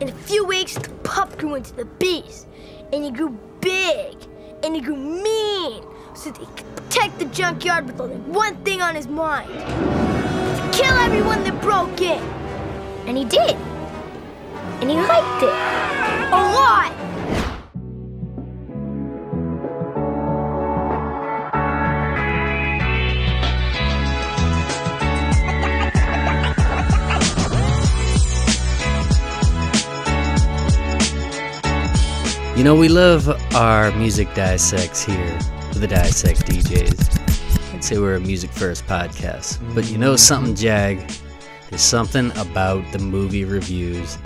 In a few weeks, the pup grew into the beast. And he grew big. And he grew mean. So that he could protect the junkyard with only one thing on his mind. To kill everyone that broke in. And he did. And he liked it. A lot. You know, we love our music dissects here with the Dissect DJs. I'd say we're a music first podcast. But you know something, Jag? There's something about the movie reviews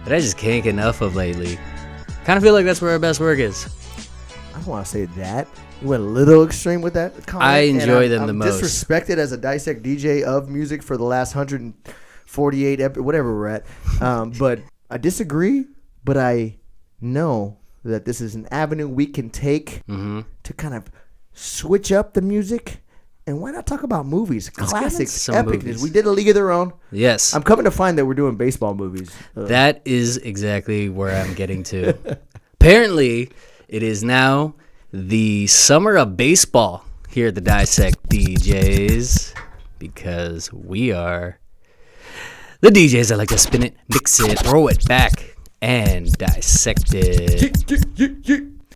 that I just can't get enough of lately. Kind of feel like that's where our best work is. I don't want to say that. You went a little extreme with that comment. I enjoy them the most. I'm disrespected as a Dissect DJ of music for the last 148 whatever we're at. But I disagree, but I know that this is an avenue we can take to kind of switch up the music. And why not talk about movies? Classics, epicness. We did A League of Their Own. Yes. I'm coming to find that we're doing baseball movies. That is exactly where I'm getting to. Apparently, it is now the summer of baseball here at the Dissect DJs because we are the DJs that like to spin it, mix it, throw it back, and dissect it.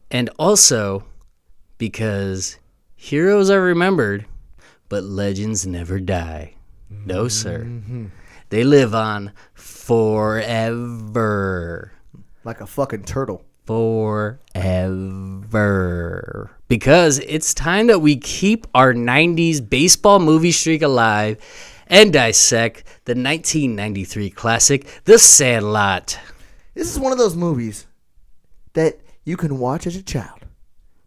And also because heroes are remembered, but legends never die. No, sir. They live on forever. Like a fucking turtle. Forever. Because it's time that we keep our 90s baseball movie streak alive and dissect the 1993 classic, The Sandlot. This is one of those movies that you can watch as a child.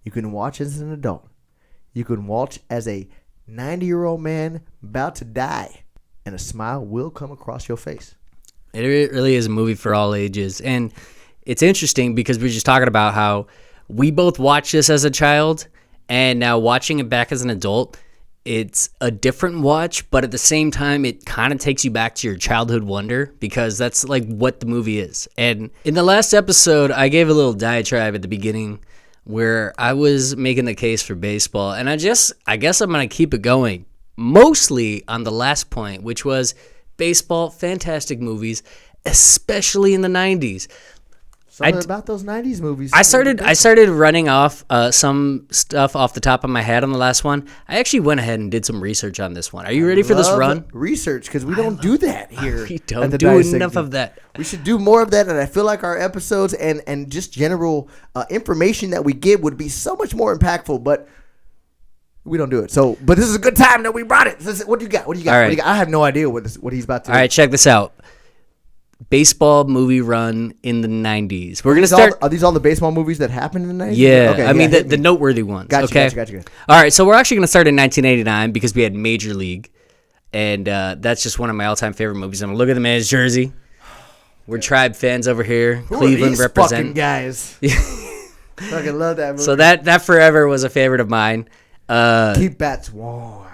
You can watch as an adult. You can watch as a 90-year-old man about to die, and a smile will come across your face. It really is a movie for all ages. And it's interesting because we're just talking about how we both watched this as a child, and now watching it back as an adult, it's a different watch, but at the same time, it kind of takes you back to your childhood wonder because that's like what the movie is. And in the last episode, I gave a little diatribe at the beginning where I was making the case for baseball. And I guess I'm going to keep it going mostly on the last point, which was fantastic movies, especially in the 90s. Something about those 90s movies. I started running off some stuff off the top of my head on the last one. I actually went ahead and did some research on this one. Are you ready for this run? Research, because we don't do that here. We don't do enough of that. We should do more of that, and I feel like our episodes and just general information that we give would be so much more impactful, but we don't do it. So, but this is a good time that we brought it. What do you got? All right. I have no idea what he's about to do. All right, check this out. Baseball movie run in the 90s. We're going to start. Are these all the baseball movies that happened in the 90s? Yeah. Okay, I mean, the noteworthy ones. Gotcha. All right. So we're actually going to start in 1989 because we had Major League. And that's just one of my all-time favorite movies. I'm going to look at the man's jersey. We're Tribe fans over here. Who Cleveland are these represent. Fucking guys. Fucking love that movie. So that forever was a favorite of mine. Keep bats warm.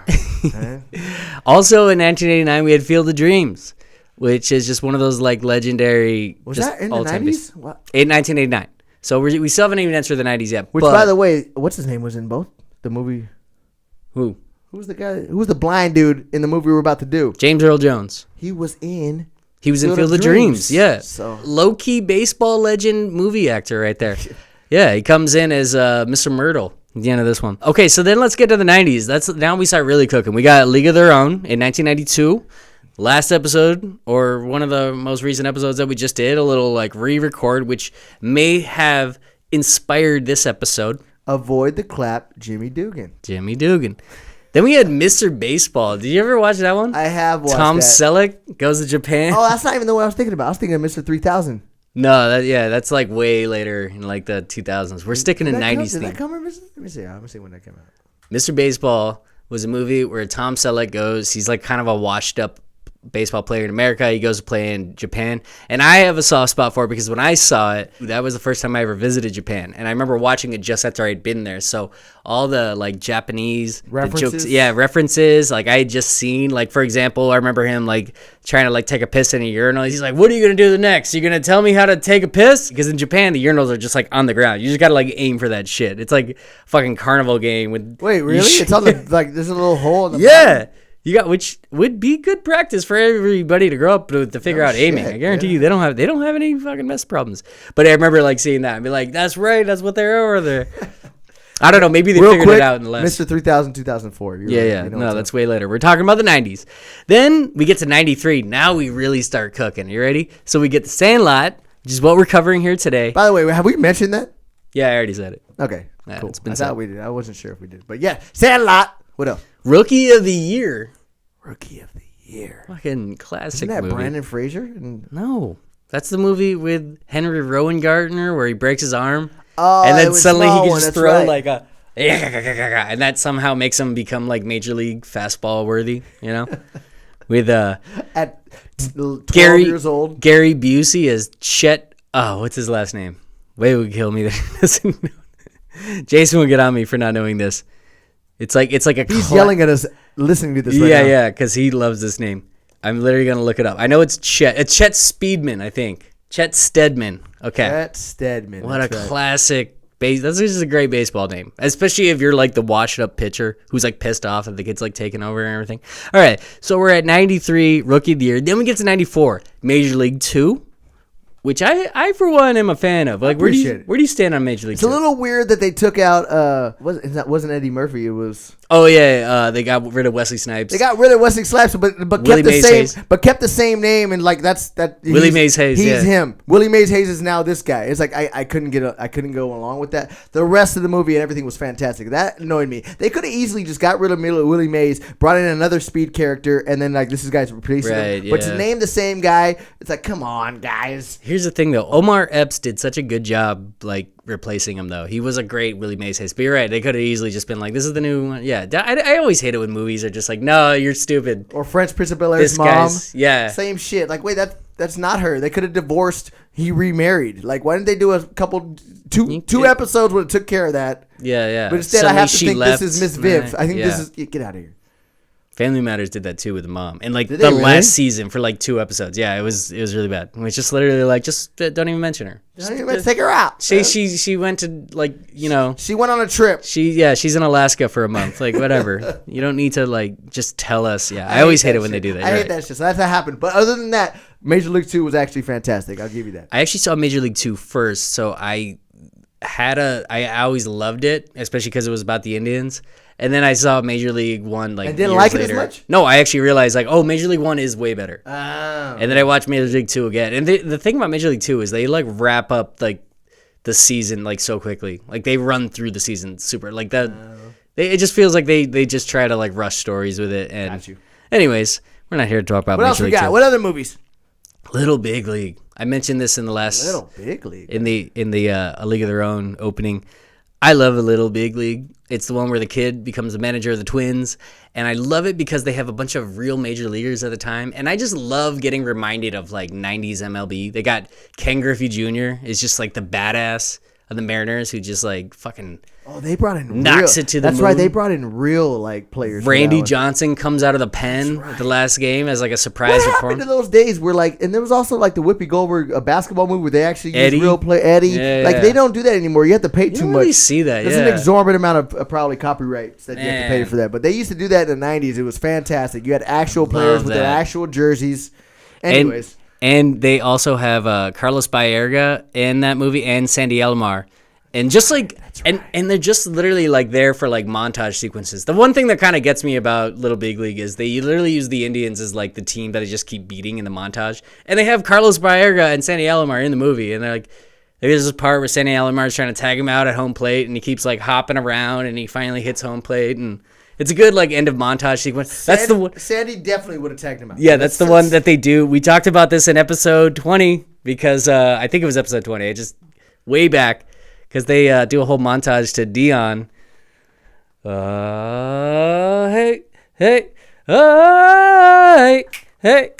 Also in 1989, we had Field of Dreams, which is just one of those like legendary. Was that in the 90s? What? In 1989. So we still haven't even entered the 90s yet. Which, by the way, what's his name was in both the movie? Who? Who was the guy? Who was the blind dude in the movie we were about to do? James Earl Jones. He was in Field of Dreams. Yeah. So. Low-key baseball legend movie actor right there. Yeah, he comes in as Mr. Myrtle at the end of this one. Okay, so then let's get to the 90s. Now we start really cooking. We got League of Their Own in 1992. Last episode, or one of the most recent episodes that we just did, a little like re-record, which may have inspired this episode. Avoid the clap, Jimmy Dugan. Then we had Mr. Baseball. Did you ever watch that one? I have watched Tom that. Selleck goes to Japan. Oh, that's not even the one I was thinking about. I was thinking of Mr. 3000. No, that's like way later in like the 2000s. We're sticking in 90s Did theme. that come from Mr. Let me see. I'm going to see when that came out. Mr. Baseball was a movie where Tom Selleck goes. He's like kind of a washed up baseball player in America. He goes to play in Japan. And I have a soft spot for it because when I saw it, that was the first time I ever visited Japan. And I remember watching it just after I'd been there. So all the like Japanese references, the jokes, references, like I had just seen, like, for example, I remember him like trying to like take a piss in a urinal. He's like, what are you going to do next? You're going to tell me how to take a piss? Because in Japan, the urinals are just like on the ground. You just got to like aim for that shit. It's like a fucking carnival game with. Wait, really? It's on the, like, there's a little hole in the bottom. You got, which would be good practice for everybody to grow up to figure out aiming. I guarantee you they don't have any fucking mess problems. But I remember like seeing that and be like, that's right, that's what they're over there. I don't know, maybe they figured it out in the last. Mr. 3000, 2004. No, that's way later. We're talking about the 90s. Then we get to 93. Now we really start cooking. You ready? So we get the Sandlot, which is what we're covering here today. By the way, have we mentioned that? Yeah, I already said it. Okay, cool. It's been I thought we did. I wasn't sure if we did. But yeah, Sandlot. What else? Rookie of the Year. Rookie of the Year. Fucking classic Isn't that movie. Brandon Fraser? No. That's the movie with Henry Rowan Gardner where he breaks his arm. Oh, and then suddenly he can just throw right. like a... And that somehow makes him become like Major League fastball worthy, you know? With at 12 years old. Gary Busey as Chet... Oh, what's his last name? Way would kill me. Jason will get on me for not knowing this. It's like a. He's yelling at us listening to this right now. Yeah, because he loves this name. I'm literally gonna look it up. I know it's Chet. It's Chet Speedman, I think. Chet Steadman. Okay. Chet Steadman. What a classic base. That's just a great baseball name, especially if you're like the washed up pitcher who's like pissed off that the kid's like taking over and everything. All right, so we're at 93, Rookie of the Year. Then we get to 94, Major League 2. Which I for one am a fan of. Like, where do you stand on Major League? It's a little weird that they took out. Wasn't Eddie Murphy? It was. Oh yeah, they got rid of Wesley Snipes. They got rid of Wesley Snipes, but kept the same. But kept the same name, and like that's that. Willie Mays Hayes. He's him. Willie Mays Hayes is now this guy. It's like I couldn't go along with that. The rest of the movie and everything was fantastic. That annoyed me. They could have easily just got rid of Willie Mays, brought in another speed character, and then like this guy's replacing him. Yeah. But to name the same guy, it's like, come on, guys. Here's the thing though, Omar Epps did such a good job like replacing him though. He was a great Willie Mays Hayes. But you're right, they could have easily just been like, this is the new one. Yeah, I always hate it when movies are just like, no, you're stupid. Or French Prince of Bel-Air's mom. Same shit. Like, wait, that's not her. They could have divorced. He remarried. Like, why didn't they do a couple two episodes would have took care of that? Yeah. But instead, Suddenly I have to think this is Miss Viv. I think this is get out of here. Family Matters did that too with the mom, and like really? last season for like 2 episodes. Yeah, it was really bad. It was just literally like, just don't even mention her. Let's take her out. She went to like, you know. She went on a trip. She's in Alaska for a month. Like, whatever. You don't need to like just tell us. Yeah, I always hate it when they do that. I hate that shit. So that's what happened. But other than that, Major League 2 was actually fantastic. I'll give you that. I actually saw Major League 2 first, so I always loved it, especially because it was about the Indians. And then I saw Major League 1 like and didn't years like it later. as much? No, I actually realized like, oh, Major League 1 is way better. Oh. And then I watched Major League 2 again. And the thing about Major League 2 is they like wrap up like the season like so quickly. Like they run through the season super like that. It just feels like they just try to like rush stories with it. And got you. Anyways, we're not here to talk about what Major else we League got? 2. What other movies? Little Big League. I mentioned this in the last Little Big League. in the A League of Their Own opening. I love A Little Big League. It's the one where the kid becomes the manager of the Twins, and I love it because they have a bunch of real major leaguers at the time, and I just love getting reminded of like 90s MLB. They got Ken Griffey Jr. is just like the badass of the Mariners who just like fucking they brought in knocks real. it to the That's moon. right. They brought in real like players. Randy Johnson comes out of the pen the last game as like a surprise What happened to those days where like, and there was also like the Whoopi Goldberg basketball movie where they actually use real play Eddie. They don't do that anymore. You have to pay too don't much. really see that. There's an exorbitant amount of probably copyrights that you have to pay for that. But they used to do that in the 90s. It was fantastic. You had actual players with their actual jerseys. Anyways. And they also have Carlos Baerga in that movie and Sandy Alomar. And just like, and they're just literally like there for like montage sequences. The one thing that kind of gets me about Little Big League is they literally use the Indians as like the team that they just keep beating in the montage. And they have Carlos Baerga and Sandy Alomar in the movie. And they're like, there's this part where Sandy Alomar is trying to tag him out at home plate, and he keeps like hopping around, and he finally hits home plate, and it's a good like end of montage sequence. That's the one. Sandy definitely would have tagged him out. Yeah, that's the one that they do. We talked about this in episode 20 because I think it was episode 20. Just way back. Because they do a whole montage to Dion. Hey, Hey.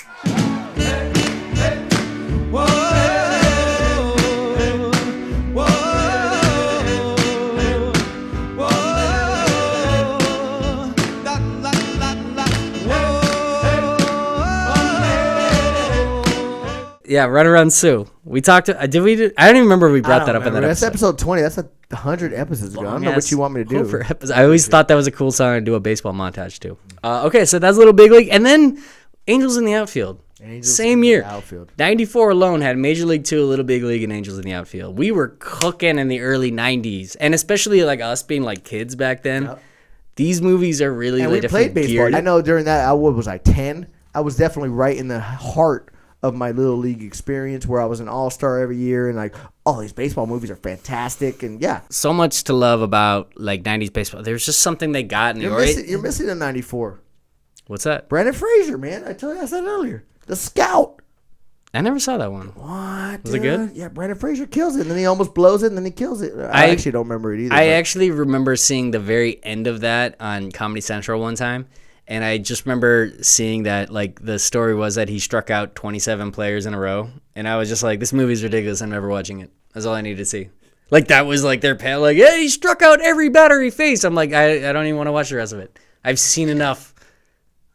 Yeah, Run Around Sue. We talked. Did we? I don't even remember if we brought that up in that That's episode. episode 20. That's 100 episodes ago. I don't know what you want me to do. I always thought that was a cool song to do a baseball montage to. Okay, so that's Little Big League, and then Angels in the Outfield. Same year. Outfield. 94 alone had Major League 2, Little Big League, and Angels in the Outfield. We were cooking in the early 90s, and especially like us being like kids back then. Yep. These movies are really and like we played baseball. geared. I know during that, I was like 10. I was definitely right in the heart of my Little League experience where I was an all-star every year and like, oh, these baseball movies are fantastic. And yeah. So much to love about like 90s baseball. There's just something they got in the You're missing a 94. What's that? Brendan Fraser, man. I said earlier. The Scout. I never saw that one. What? Was it good? Yeah, Brendan Fraser kills it, and then he almost blows it, and then he kills it. I actually don't remember it either. I actually remember seeing the very end of that on Comedy Central one time, and I just remember seeing that, like, the story was that he struck out 27 players in a row, and I was just like, this movie's ridiculous. I'm never watching it. That's all I needed to see. Like, that was, like, their panel, like, yeah, he struck out every batter he faced. I'm like, I don't even want to watch the rest of it. I've seen enough.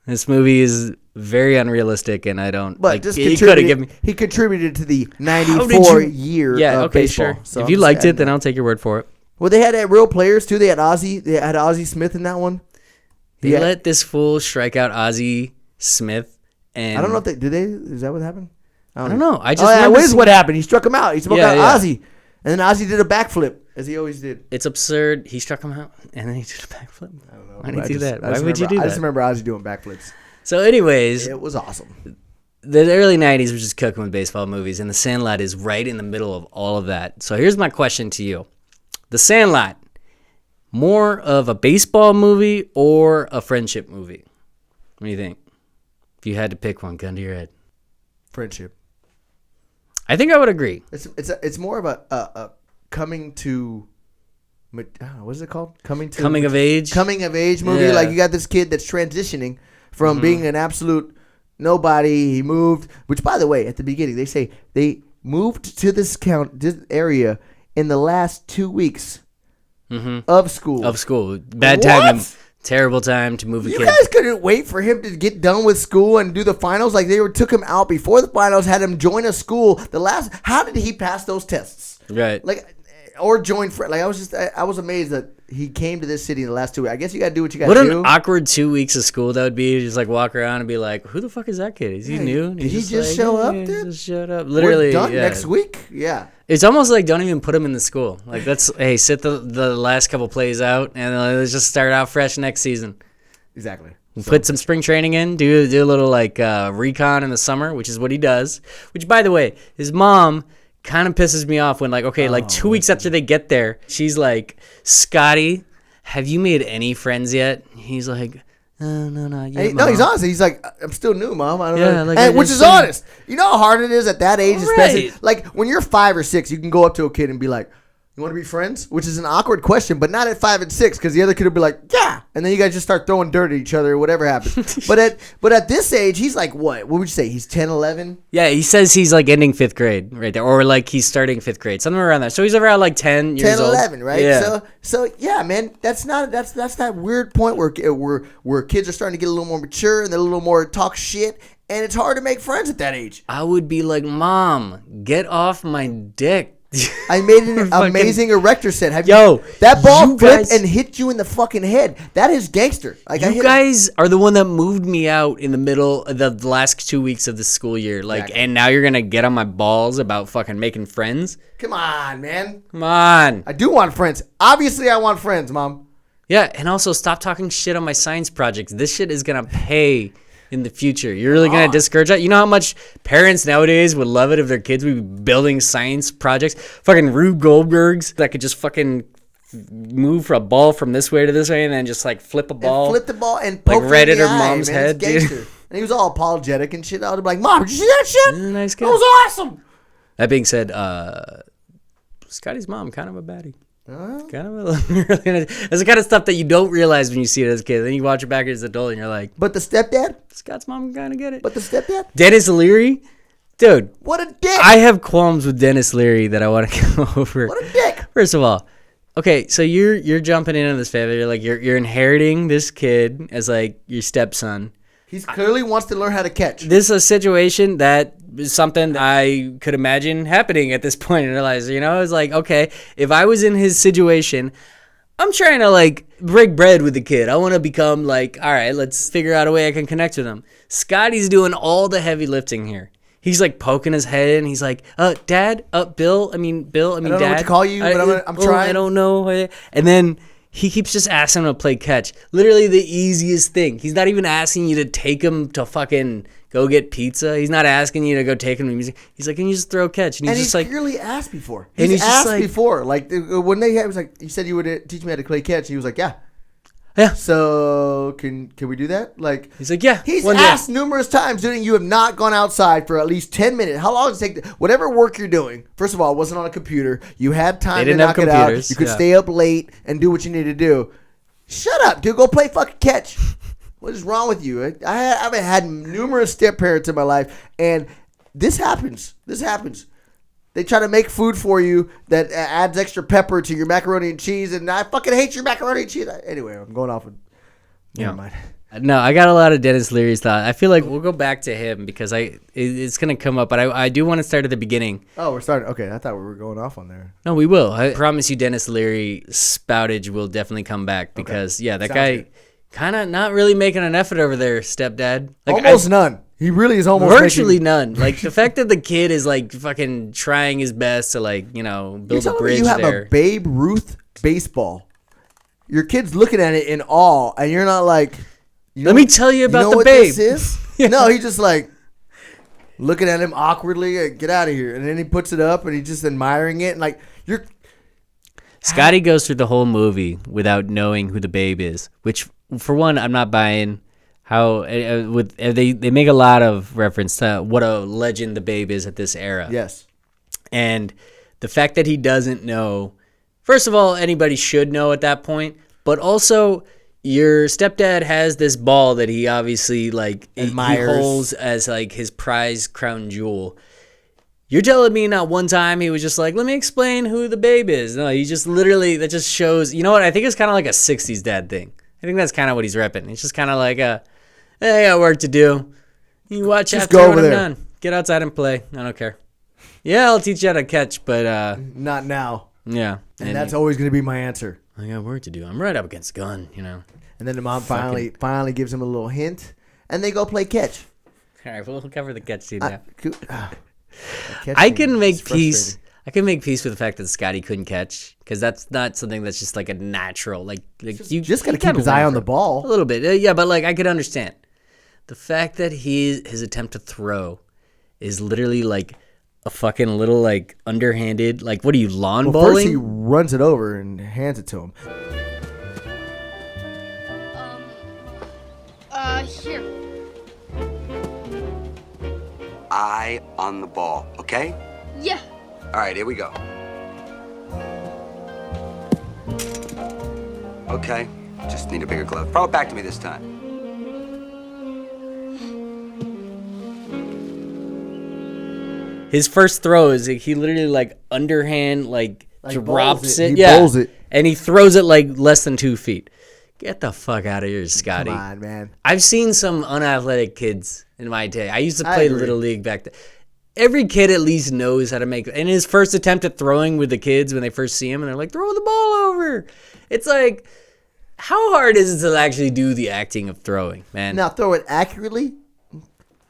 This movie is very unrealistic, and I don't. But like, just he could have given me. He contributed to the 94 year. Yeah, of okay, baseball. sure. So if you liked it, then I'll take your word for it. Well, they had real players too. They had Ozzie. They had Ozzie Smith in that one. They let this fool strike out Ozzie Smith, and I don't know if they did. Is that what happened? I don't know. I just what is what happened? He struck him out. He struck out yeah. Ozzie, and then Ozzie did a backflip as he always did. It's absurd. He struck him out, and then he did a backflip. I don't know. Why did he do that? Why would you do that? I just remember Ozzie doing backflips. So, anyways, it was awesome. The early 90s were just cooking with baseball movies, and The Sandlot is right in the middle of all of that. So here's my question to you. The Sandlot, more of a baseball movie or a friendship movie? What do you think? If you had to pick one, gun to your head. Friendship. I think I would agree. It's more of a coming to... I don't know, what is it called? Coming of age movie. Yeah. Like you got this kid that's transitioning from being an absolute nobody. He moved, which by the way, at the beginning they say they moved to this area in the last 2 weeks of school. Bad time. Terrible time to move a kid. You guys couldn't wait for him to get done with school and do the finals. Like took him out before the finals, had him join a school. How did he pass those tests? Right. Like. Or join friends. Like I was amazed that he came to this city in the last 2 weeks. I guess you got to do what you got to do. What an awkward 2 weeks of school that would be. Just like walk around and be like, "Who the fuck is that kid? Is he new? Did he just show up? He just showed up. Literally, we're done next week. Yeah, it's almost like don't even put him in the school. Like hey, sit the last couple plays out and let's just start out fresh next season. Exactly. Put some spring training in. Do a little like recon in the summer, which is what he does. Which, by the way, his mom kind of pisses me off when, like, okay, like 2 weeks after they get there, she's like, Scotty, have you made any friends yet? He's like, no, not yet. No, he's honest. He's like, I'm still new, Mom. I don't know. Like, which is honest. You know how hard it is at that age, especially like when you're 5 or 6, you can go up to a kid and be like, you want to be friends? Which is an awkward question, but not at 5 and 6, because the other kid will be like, yeah, and then you guys just start throwing dirt at each other or whatever happens. but at this age, he's like what? What would you say? He's 10, 11? Yeah, he says he's like ending 5th grade right there, or like he's starting 5th grade, something around there. So he's around like 10 years old. 11, right? Yeah. So yeah, man, that's that weird point where kids are starting to get a little more mature and they're a little more talk shit, and it's hard to make friends at that age. I would be like, Mom, get off my dick. I made an amazing erector set. That ball flipped and hit you in the fucking head. That is gangster. Like you guys are the one that moved me out in the middle of the last 2 weeks of the school year. Like, exactly. And now you're gonna get on my balls about fucking making friends. Come on, man. Come on. I do want friends. Obviously, I want friends, Mom. Yeah, and also stop talking shit on my science projects. This shit is gonna pay in the future. You're really going to discourage that? You know how much parents nowadays would love it if their kids would be building science projects? Fucking Rube Goldbergs that could just fucking move a ball from this way to this way and then just like flip a ball. And flip the ball and poke like right at her mom's head, dude. And he was all apologetic and shit. I was like, Mom, did you see that shit? Nice kid. That was awesome. That being said, Scotty's mom, kind of a baddie. Kind of that's the kind of stuff that you don't realize when you see it as a kid. Then you watch it back as an adult and you're like, But the stepdad? Scott's mom kind of get it. But the stepdad? Dennis Leary? Dude. What a dick. I have qualms with Dennis Leary that I want to go over. What a dick. First of all, okay, so you're jumping into this family. You're like you're inheriting this kid as like your stepson. He clearly wants to learn how to catch. This is a situation that is something I could imagine happening at this point in their lives. You know, it's like, okay, if I was in his situation, I'm trying to like break bread with the kid. I want to become like, all right, let's figure out a way I can connect with him. Scotty's doing all the heavy lifting here. He's like poking his head and he's like, Dad, Bill, I mean, Dad. I don't know what to call you, but I'm trying. I don't know. And then he keeps just asking him to play catch. Literally the easiest thing. He's not even asking you to take him to fucking go get pizza. He's not asking you to go take him to music. He's like, can you just throw catch? And he's just like, clearly asked before. And He's just asked like, before. Like, when he was like, you said you would teach me how to play catch. He was like, yeah. Yeah. So can we do that? Like, he's like, yeah. He's asked numerous times, dude, you have not gone outside for at least 10 minutes. How long does it take? Whatever work you're doing. First of all, it wasn't on a computer. You had time to knock it out. You could stay up late and do what you need to do. Shut up, dude. Go play fucking catch. What is wrong with you? I've had numerous step parents in my life, and this happens. They try to make food for you that adds extra pepper to your macaroni and cheese, and I fucking hate your macaroni and cheese. Anyway, I'm going off. Never mind. No, I got a lot of Dennis Leary's thought. I feel like we'll go back to him because it's going to come up, but I do want to start at the beginning. Oh, we're starting. Okay, I thought we were going off on there. No, we will. I promise you Dennis Leary spoutage will definitely come back because, that Sounds guy good. Kind of not really making an effort over there, stepdad. Like, almost none. He really is almost virtually none. Like the fact that the kid is like fucking trying his best to like, build a bridge there. You have a Babe Ruth baseball. Your kid's looking at it in awe, and you're not like, let me tell you about the what Babe. This is? No, he's just like looking at him awkwardly. Get out of here! And then he puts it up, and he's just admiring it, and like you're. Scotty goes through the whole movie without knowing who the Babe is, which, for one, I'm not buying. How they make a lot of reference to what a legend the Babe is at this era. Yes, and the fact that he doesn't know. First of all, anybody should know at that point, but also. Your stepdad has this ball that he obviously like admires. He holds as like his prized crown jewel. You're telling me not one time he was just like, let me explain who the Babe is. No, he just literally, that just shows, you know what? I think it's kind of like a 60s dad thing. I think that's kind of what he's repping. It's just kind of like hey, I got work to do. You watch just after go when over I'm there. done. Get outside and play. I don't care. Yeah, I'll teach you how to catch, but not now. Yeah. And that's always going to be my answer. I got work to do. I'm right up against the gun, And then the mom finally gives him a little hint, and they go play catch. All right, we'll cover the catch scene now. I can make peace. I can make peace with the fact that Scotty couldn't catch because that's not something that's just like a natural. Like you just got to keep his eye on the ball a little bit. Yeah, but like I could understand the fact that his attempt to throw is literally like a fucking little like underhanded. Like what are you lawn bowling? First he runs it over and hands it to him. Here. Eye on the ball, okay? Yeah. All right, here we go. Okay, just need a bigger glove. Throw it back to me this time. His first throw is he literally like underhand like drops it. He bowls it. And he throws it like less than 2 feet. Get the fuck out of here, Scotty. Come on, man. I've seen some unathletic kids in my day. I used to play Little League back then. Every kid at least knows how to make... And his first attempt at throwing with the kids when they first see him, and they're like, throw the ball over. It's like, how hard is it to actually do the acting of throwing, man? Now, throw it accurately?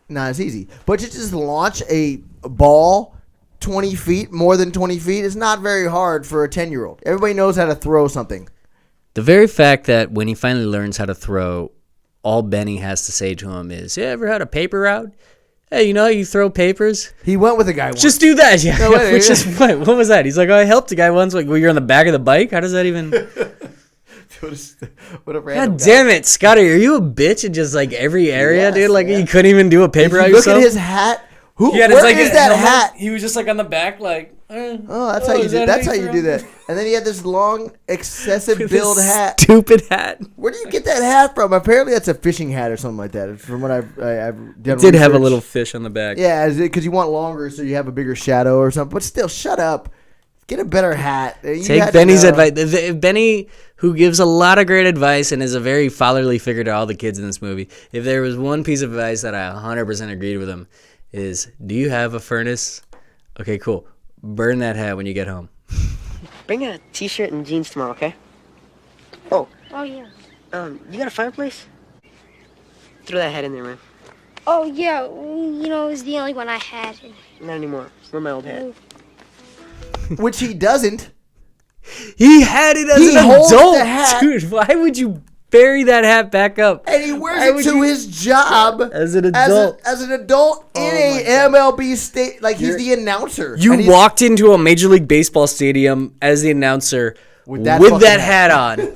Not as easy. But to just launch a ball 20 feet, more than 20 feet, is not very hard for a 10-year-old. Everybody knows how to throw something. The very fact that when he finally learns how to throw, all Benny has to say to him is, you ever had a paper route? Hey, you know how you throw papers? He went with a guy once. Just do that. Yeah. No, wait, what was that? He's like, I helped a guy once. Like, well, you're on the back of the bike? How does that even... God damn it, Scotty. Are you a bitch in just like every area, dude? Like, you couldn't even do a paper route yourself? Look at his hat. Where is like that hat? He was just like on the back, like, Oh, that's how you do. That's how you do that. And then he had this long, excessive build hat. Stupid hat. Where do you get that hat from? Apparently, that's a fishing hat or something like that. From what I've done. It did have a little fish on the back. Yeah, because you want longer, so you have a bigger shadow or something. But still, shut up. Get a better hat. Take Benny's advice. Benny, who gives a lot of great advice and is a very fatherly figure to all the kids in this movie. If there was one piece of advice that I 100% agreed with him, is do you have a furnace? Okay, cool. Burn that hat when you get home. Bring a t-shirt and jeans tomorrow, okay? Oh, yeah. you got a fireplace? Throw that hat in there, man. Oh, yeah. You know, it was the only one I had. Not anymore. Where's my old hat? Which he doesn't. He had it as He an holds adult. the hat. Dude, why would you bury that hat back up? And he wears it to his job As an adult. As an adult in a MLB state. Like, he's the announcer. You And he's- walked into a Major League Baseball stadium as the announcer with that fucking hat on.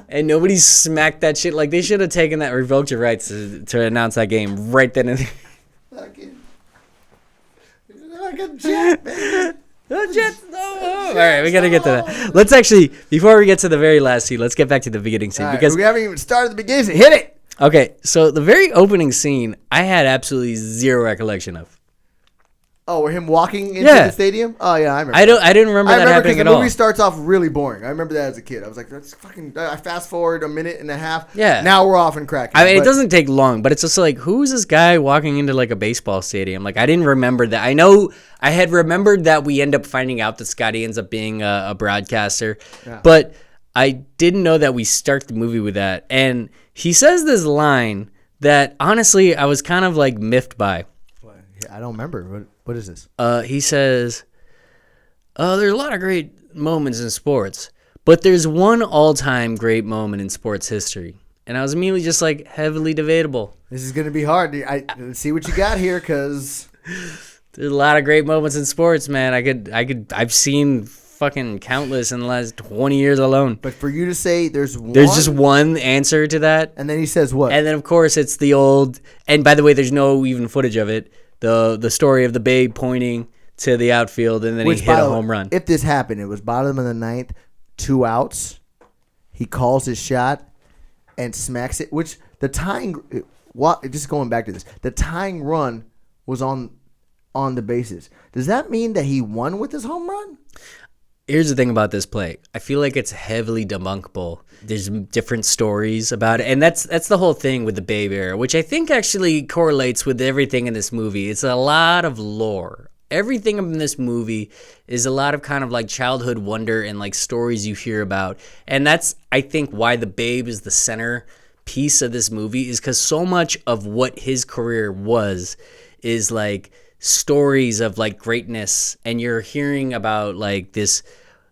And nobody smacked that shit. Like, they should have taken that, revoked your rights to announce that game right then and there. Like a jet, man. All right, we got to get to that. Let's actually, before we get to the very last scene, let's get back to the beginning scene. All right, because we haven't even started the beginning. Hit it. Okay, so the very opening scene, I had absolutely zero recollection of. Oh, were him walking into Yeah. the stadium? Oh, yeah, I remember. I didn't remember that happening at the all. movie starts off really boring. I remember that as a kid. I was like, that's fucking. I fast forward a minute and a half. Yeah. Now we're off and cracking. I mean, But it doesn't take long, but it's just like, who's this guy walking into like a baseball stadium? Like, I didn't remember that. I know I had remembered that we end up finding out that Scotty ends up being a broadcaster, but I didn't know that we start the movie with that. And he says this line that honestly I was kind of like miffed by. I don't remember. What is this? He says, there's a lot of great moments in sports, but there's one all-time great moment in sports history. And I was immediately just like, heavily debatable. This is going to be hard. Let's see what you got here, because There's a lot of great moments in sports, man. I've seen fucking countless in the last 20 years alone. But for you to say there's just one answer to that. And then he says what? And then, of course, it's the old, and by the way, there's no even footage of it, the story of the Babe pointing to the outfield, and then he hit a home run. If this happened, it was bottom of the ninth, 2 outs. He calls his shot and smacks it, which the tying, just going back to this, the tying run was on the bases. Does that mean that he won with his home run? Here's the thing about this play. I feel like it's heavily debunkable. There's different stories about it, and that's the whole thing with the Babe era, which I think actually correlates with everything in this movie. It's a lot of lore. Everything in this movie is a lot of kind of like childhood wonder and like stories you hear about, and that's, I think, why the Babe is the center piece of this movie, is because so much of what his career was is like stories of like greatness, and you're hearing about like this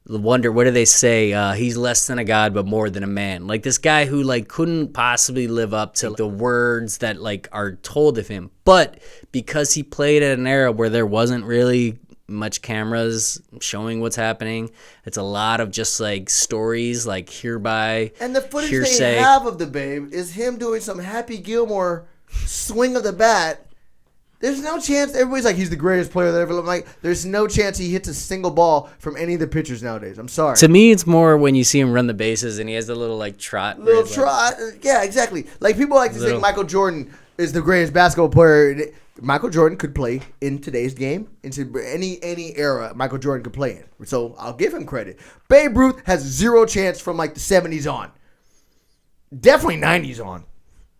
wonder. What do they say? He's less than a god but more than a man. Like this guy who like couldn't possibly live up to the words that like are told of him, but because he played at an era where there wasn't really much cameras showing what's happening, it's a lot of just like stories like hereby And the footage hearsay. they have of the Babe is him doing some Happy Gilmore swing of the bat. There's no chance. Everybody's like, he's the greatest player that ever lived. Like, there's no chance he hits a single ball from any of the pitchers nowadays. I'm sorry. To me, it's more when you see him run the bases and he has the little like trot. where Little he's, like, trot. Yeah, exactly. Like, people like to think Michael Jordan is the greatest basketball player. Michael Jordan could play in today's game, into any era Michael Jordan could play in. So I'll give him credit. Babe Ruth has zero chance from like the 70s on. Definitely 90s on.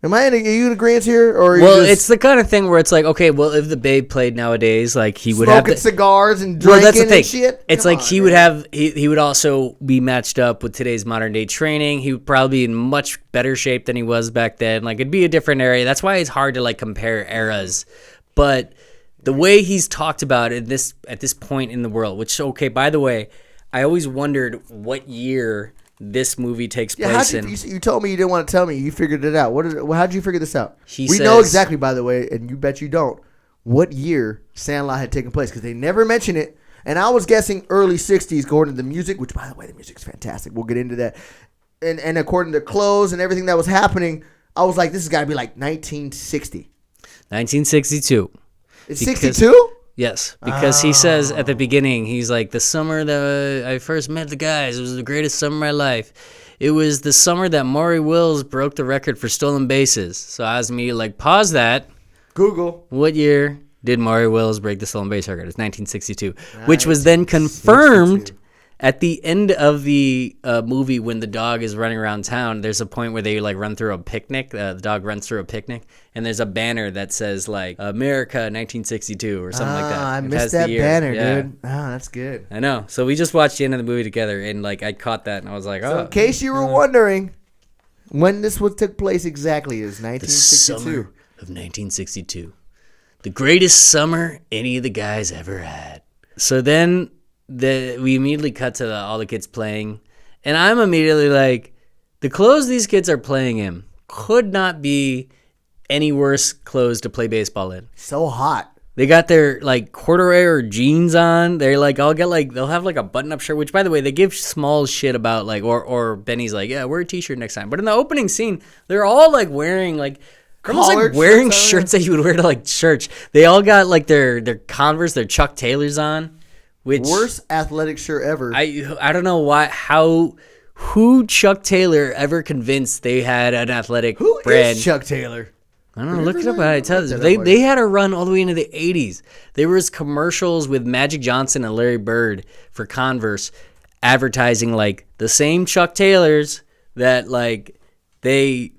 Are you in agreement here? Or Well, it's the kind of thing where it's like, okay, well, if the Babe played nowadays, like he would smoking have cigars and well, drinking that's the thing. and shit? It's Come like on, he man. would have he would also be matched up with today's modern day training. He would probably be in much better shape than he was back then. Like it'd be a different area. That's why it's hard to like compare eras. But the way he's talked about it at this point in the world, which, okay, by the way, I always wondered what year this movie takes place in. You told me you didn't want to tell me. You figured it out. How'd you figure this out? We know says- exactly, by the way, and you bet you don't, what year Sandlot had taken place, because they never mention it. And I was guessing early 60s according to the music, which, by the way, the music's fantastic. We'll get into that. And according to clothes and everything that was happening, I was like, this has got to be like 1960. 1962. It's 62? Yes, because he says at the beginning, he's like, the summer that I first met the guys, it was the greatest summer of my life. It was the summer that Maury Wills broke the record for stolen bases. So I was immediately like, pause that. Google. What year did Maury Wills break the stolen base record? It's 1962, which was then confirmed at the end of the movie when the dog is running around town. There's a point where they like run through a picnic. The dog runs through a picnic, and there's a banner that says like America 1962 or something like that. I It missed has the that year. banner, Yeah. dude. That's good. I know. So we just watched the end of the movie together, and like I caught that, and I was like, So in case you were wondering when this took place exactly, is the 1962. summer of 1962, the greatest summer any of the guys ever had. So then we immediately cut to all the kids playing, and I'm immediately like, the clothes these kids are playing in could not be any worse clothes to play baseball in. So hot. They got their like corduroy or jeans on. They're like, they'll have like a button-up shirt, which by the way, they give small shit about like, or Benny's like, yeah, wear a t-shirt next time. But in the opening scene, they're all like wearing like, almost like Collared wearing shirts on. shirts that you would wear to like church. They all got like their Converse, their Chuck Taylors on. Which Worst athletic shirt ever. I don't know who Chuck Taylor ever convinced they had an athletic Who brand. is Chuck Taylor? I don't know. Look it up. I tell you, Look that up, they had a run all the way into the 80s. There was commercials with Magic Johnson and Larry Bird for Converse advertising like the same Chuck Taylors that like they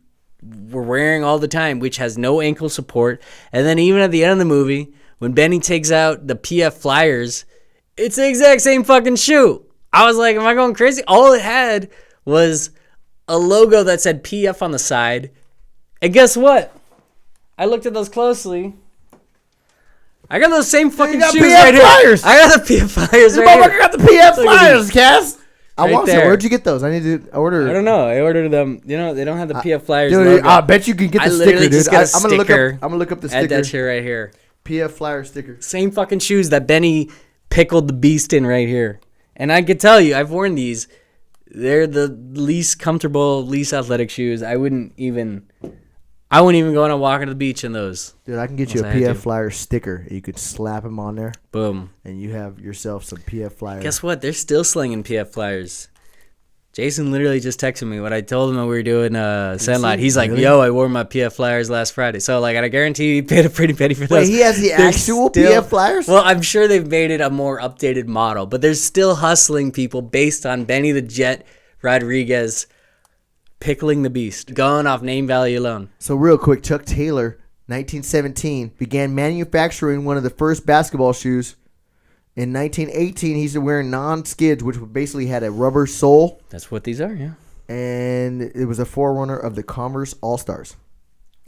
were wearing all the time, which has no ankle support. And then even at the end of the movie, when Benny takes out the PF Flyers, it's the exact same fucking shoe. I was like, am I going crazy? All it had was a logo that said PF on the side. And guess what? I looked at those closely. I got those same fucking got shoes PF right Flyers. here. I got the PF Flyers This right motherfucker here. got the PF Look at Flyers, these. Cass. I Right want some. there. Where'd you get those? I need to order. I don't know. I ordered them. You know, they don't have the PF Flyers Dude, logo. I bet you can get I the literally sticker, just dude. got a I'm gonna look sticker. up. I'm gonna look up the Add that sticker. shit right here. PF Flyer sticker. Same fucking shoes that Benny pickled the beast in right here. And I can tell you, I've worn these. They're the least comfortable, least athletic shoes. I wouldn't even go on a walk on the beach in those. Dude, I can get you a Unless I had PF to. Flyer sticker. You could slap them on there, Boom. and you have yourself some PF Flyers. Guess what? They're still slinging PF Flyers. Jason literally just texted me when I told him that we were doing Sandlot. He's like, Really? yo, I wore my PF Flyers last Friday. So, like, I guarantee he paid a pretty penny for those. Wait, he has the They're actual PF Flyers? Well, I'm sure they've made it a more updated model, but they're still hustling people based on Benny the Jet Rodriguez pickling the beast, going off name value alone. So real quick, Chuck Taylor, 1917, began manufacturing one of the first basketball shoes. In 1918, he's wearing non-skids, which basically had a rubber sole, That's what these are, yeah. and it was a forerunner of the Converse All-Stars.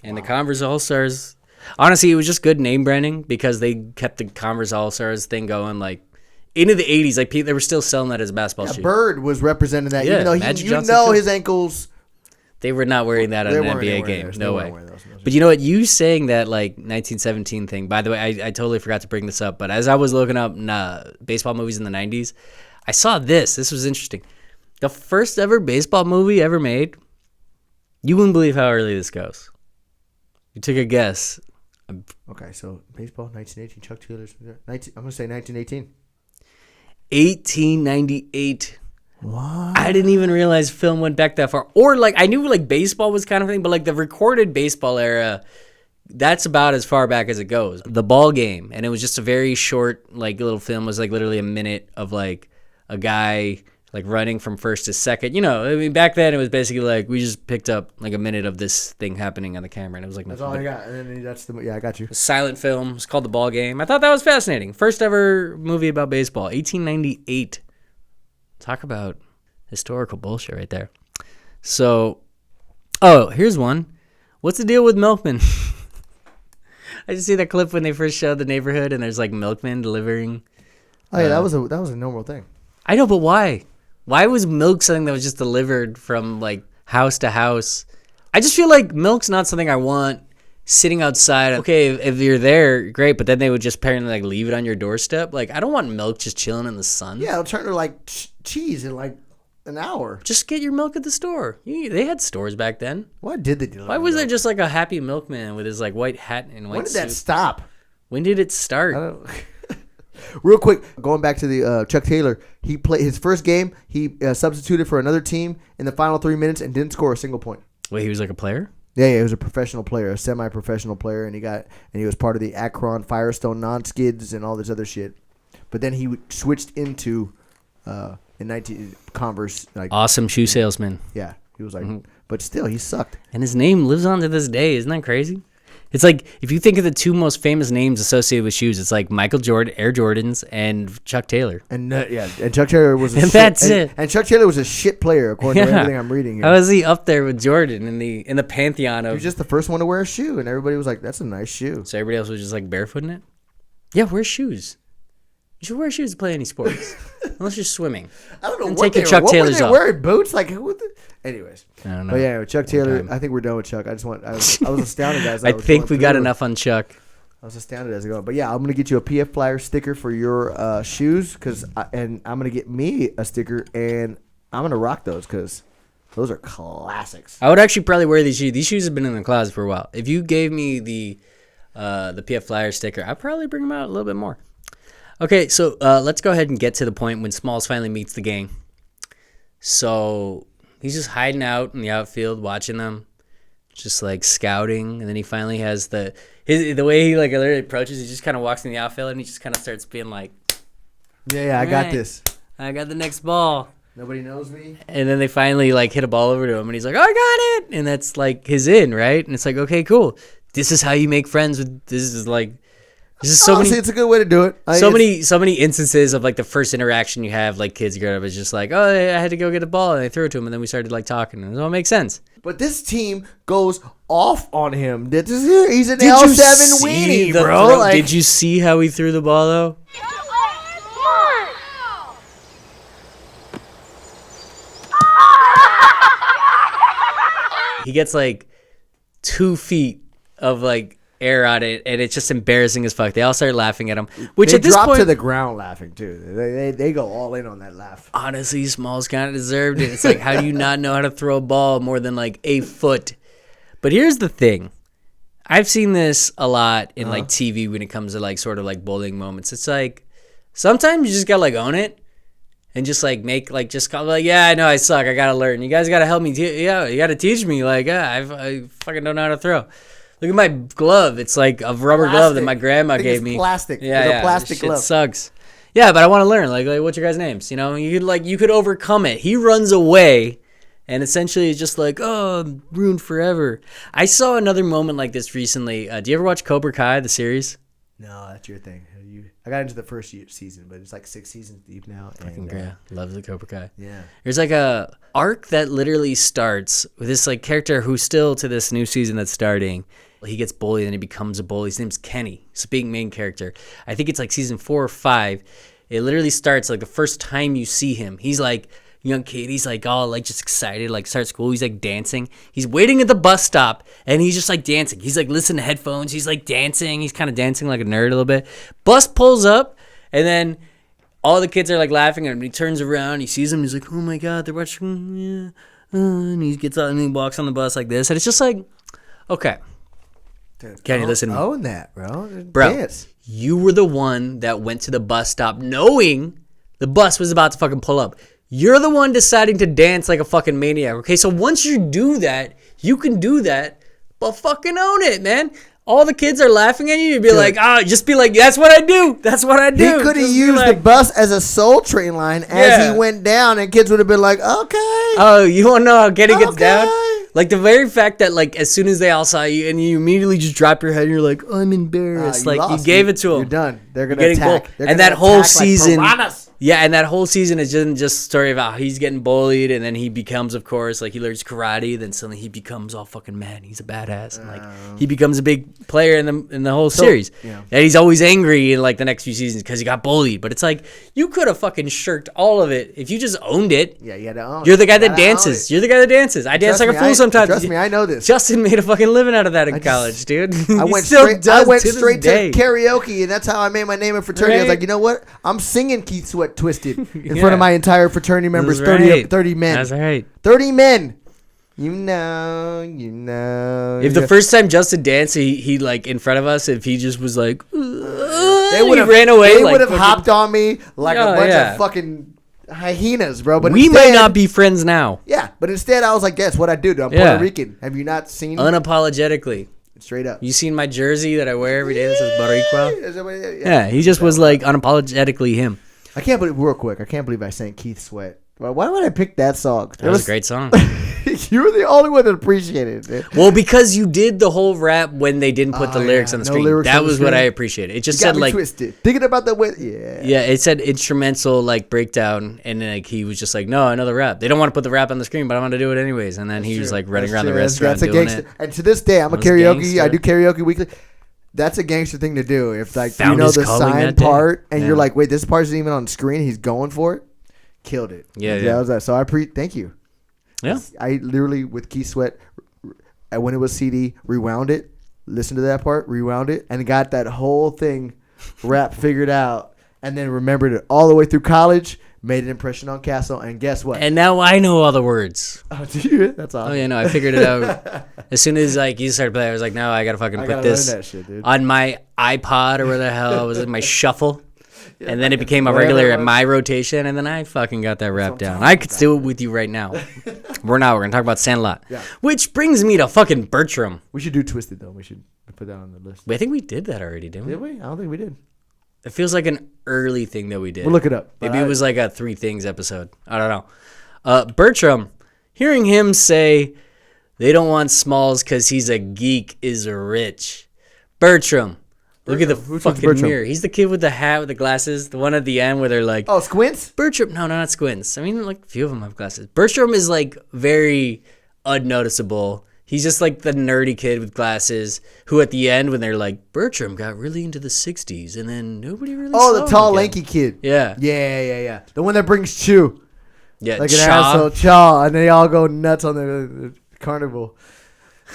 And the Converse All-Stars, honestly, it was just good name branding because they kept the Converse All-Stars thing going, like, into the 80s. Like, they were still selling that as a basketball shoe. Bird was representing that, Yeah, even though Magic Johnson too. his ankles. They were not wearing that on They an weren't NBA wearing game. those. No They way. weren't wearing those. But you know what? You saying that like 1917 thing. By the way, I totally forgot to bring this up. But as I was looking up baseball movies in the 90s, I saw this. This was interesting. The first ever baseball movie ever made. You wouldn't believe how early this goes. You took a guess. Okay, so baseball, 1918, Chuck Taylor's. I'm going to say 1918. 1898. What? I didn't even realize film went back that far. Or like I knew like baseball was kind of thing, but like the recorded baseball era, that's about as far back as it goes. The Ball Game, and it was just a very short like little film. It was like literally a minute of like a guy like running from first to second. You know, I mean back then it was basically like we just picked up like a minute of this thing happening on the camera, and it was like That's nothing all I but got. And then that's the I got you. a silent film. It's called The Ball Game. I thought that was fascinating. First ever movie about baseball, 1898. Talk about historical bullshit right there. So, here's one. What's the deal with milkmen? I just see that clip when they first showed the neighborhood and there's like milkmen delivering. Oh yeah, that was a normal thing. I know, but why? Why was milk something that was just delivered from like house to house? I just feel like milk's not something I want sitting outside. Okay, if you're there, great, but then they would just apparently like leave it on your doorstep. Like I don't want milk just chilling in the sun. Yeah, it'll turn to like cheese in like an hour. Just get your milk at the store. They had stores back then. Why did they do that? Why was there just like a happy milkman with his like white hat and white When did suit? that stop? When did it start? I don't. Real quick, going back to the Chuck Taylor, he played his first game. He substituted for another team in the final 3 minutes and didn't score a single point. Wait, he was like a player? Yeah, he was a professional player, a semi-professional player, and he was part of the Akron Firestone Non-Skids and all this other shit. But then he switched into in 19 Converse. Like, awesome shoe salesman. Yeah, he was like, but still, he sucked. And his name lives on to this day. Isn't that crazy? It's like, if you think of the two most famous names associated with shoes, it's like Michael Jordan, Air Jordans, and Chuck Taylor. And and Chuck Taylor was a and shit, that's it. And Chuck Taylor was a shit player, according to everything I'm reading here. How is he up there with Jordan in the pantheon of? He was just the first one to wear a shoe, and everybody was like, "That's a nice shoe." So everybody else was just like barefooting it. Yeah, wear shoes. You should wear shoes to play any sports, unless you're swimming. I don't know and what take your Chuck Taylors off. Wearing boots, like who? Anyways, I don't know. But yeah, Chuck Taylor. I think we're done with Chuck. I was astounded as I think we got enough on Chuck. I was astounded as I go. But yeah, I'm gonna get you a PF Flyer sticker for your shoes, and I'm gonna get me a sticker, and I'm gonna rock those because those are classics. I would actually probably wear these shoes. These shoes have been in the closet for a while. If you gave me the PF Flyer sticker, I'd probably bring them out a little bit more. Okay, so let's go ahead and get to the point when Smalls finally meets the gang. So he's just hiding out in the outfield, watching them, just like scouting, and then he finally has the way he like literally approaches. He just kind of walks in the outfield and he just kind of starts being like, "Yeah, I got this. I got the next ball. Nobody knows me." And then they finally like hit a ball over to him, and he's like, "Oh, I got it!" And that's like his in, right? And it's like, okay, cool. This is how you make friends with. This is so Honestly, it's a good way to do it. So many instances of like the first interaction you have, like kids growing up, is just like, oh, I had to go get a ball and I threw it to him, and then we started like talking, and it all makes sense. But this team goes off on him. He's an L7 weenie, bro. Did you see how he threw the ball though? He gets like 2 feet of like air on it, and it's just embarrassing as fuck. They all start laughing at him, which they at this drop point to the ground laughing too. They go all in on that laugh. Honestly, Smalls kind of deserved it. It's like, how do you not know how to throw a ball more than like a foot? But here's the thing. I've seen this a lot in like TV when it comes to like sort of like bullying moments. It's like sometimes you just gotta like own it and just like make like just call like, yeah, I know I suck. I gotta learn. You guys gotta help me. Yeah, you gotta teach me. Like, I fucking don't know how to throw. Look at my glove. It's like a rubber glove that my grandma gave me. Plastic. Yeah, it's a plastic glove. It sucks. Yeah, but I want to learn. Like, what's your guys' names? You know, you could overcome it. He runs away, and essentially it's just like, oh, I'm ruined forever. I saw another moment like this recently. Do you ever watch Cobra Kai, the series? No, that's your thing. I got into the first season, but it's like 6 seasons deep now. And Love the Cobra Kai. Yeah. There's like a arc that literally starts with this like character who's still to this new season that's starting. He gets bullied and he becomes a bully. His name's Kenny. He's a big main character. I think it's like season 4 or 5. It literally starts like the first time you see him. He's like young kid. He's like all like just excited, like start school. He's like dancing. He's waiting at the bus stop and he's just like dancing. He's like listening to headphones. He's like dancing. He's kind of dancing like a nerd a little bit. Bus pulls up and then all the kids are like laughing at him. He turns around. He sees them. He's like, oh my God, they're watching. Yeah. And he gets out and he walks on the bus like this. And it's just like, okay. Kenny, listen to me. Own that, bro. Dance. You were the one that went to the bus stop knowing the bus was about to fucking pull up. You're the one deciding to dance like a fucking maniac, okay? So once you do that, you can do that, but fucking own it, man. All the kids are laughing at you. You'd be like, just be like, that's what I do. That's what I do. He could have used the bus as a Soul Train line as he went down, and kids would have been like, okay. Oh, you want to know how Kenny gets down? Like the very fact that like as soon as they all saw you and you immediately just drop your head and you're like, oh, I'm embarrassed. Like you gave it to them. You're done. They're gonna attack. And that whole season, and that whole season is just a story about how he's getting bullied and then he becomes, of course, like he learns karate. Then suddenly he becomes all fucking mad. He's a badass. And like he becomes a big player in the whole series. Yeah. And he's always angry in like the next few seasons because he got bullied. But it's like you could have fucking shirked all of it if you just owned it. Yeah, you had to own it. You're the guy that dances. You're the guy that dances. I dance like a fool sometimes. Trust me, I know this. Justin made a fucking living out of that in college, dude. I went straight to karaoke, and that's how I made my name in fraternity. Right? I was like, you know what? I'm singing Keith Sweat Twisted in front of my entire fraternity members, 30 men. That's right. 30 men. You know. If the first time Justin danced, he like in front of us, if he just was like, they would have ran away. They like would have fucking- hopped on me like a Oh, bunch yeah. of fucking hyenas, bro. But we instead, might not be friends now. Yeah, but instead I was like, "Guess what I do? I'm Yeah. Puerto Rican. Have you not seen Unapologetically. straight up? You seen my jersey that I wear every day that says Boricua? Is that what- Yeah, he just was like unapologetically him. I can't believe real quick. I can't believe I sang Keith Sweat. Why would I pick that song? That was a great song. You were the only one that appreciated it. Well, because you did the whole rap when they didn't put the Oh, lyrics yeah. on the No screen. lyrics That on the was what screen. I appreciated. It just You got said me like, twisted. Thinking about the way, yeah. yeah, it said instrumental like breakdown, and like he was just like, no, I know the rap. They don't want to put the rap on the screen, but I want to do it anyways. And then he was like running around the restaurant That's a doing gangster. it. And to this day, I'm a That's karaoke. gangster. I do karaoke weekly. That's a gangster thing to do. If like Found you know his the calling sign that day. part, and Yeah. you're like, wait, this part isn't even on the screen. He's going for it. Killed it. Yeah, That yeah. was that. So thank you. Yeah. I literally with Keith Sweat, when it was CD, rewound it, listened to that part, rewound it, and got that whole thing rap figured out, and then remembered it all the way through college. Made an impression on Castle, and guess what? And now I know all the words. Oh, do you? That's awesome. Oh yeah, no, I figured it out as soon as like you started playing. I was like, no, I gotta fucking I put gotta this learn that shit, dude. on my iPod or where the hell it was in my shuffle, and then it became a whatever regular it at was. my rotation, and then I fucking got that rap I'm down. talking I could about, do it with you right now. We're gonna talk about Sandlot, Yeah. which brings me to fucking Bertram. We should do Twisted though. We should put that on the list. I think we did that already, didn't we? Did we? I don't think we did. It feels like an early thing that we did. We'll look it up. Maybe it was like a 3 Things episode. I don't know. Bertram, hearing him say they don't want Smalls because he's a geek is rich. Bertram, look at the Bertram. Which one's fucking Bertram? mirror. He's the kid with the hat with the glasses. The one at the end where they're like, Oh, Squints. Bertram. No, not Squints. I mean, like a few of them have glasses. Bertram is like very unnoticeable. He's just like the nerdy kid with glasses who at the end when they're like, Bertram got really into the 60s and then nobody really Oh, saw the him tall, again." lanky kid. Yeah. Yeah. The one that brings Chew. Yeah, Like an Chaw. asshole, Chaw, and they all go nuts on the carnival.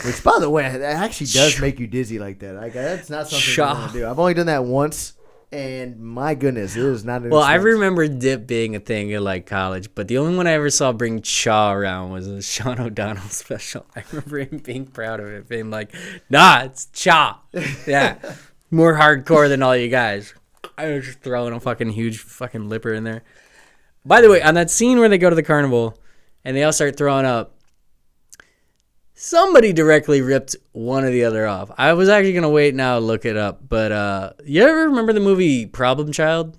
Which, by the way, that actually does make you dizzy like that. Like that's not something you Chaw. want to do. I've only done that once, and my goodness, it is not. An Well, I experience. remember dip being a thing in like college, but the only one I ever saw bring Chaw around was a Sean O'Donnell special. I remember him being proud of it, being like, "Nah, it's Chaw." Yeah, more hardcore than all you guys. I was just throwing a fucking huge fucking lipper in there. By the way, on that scene where they go to the carnival and they all start throwing up, somebody directly ripped one or the other off. I was actually gonna wait now to look it up, but you ever remember the movie Problem Child?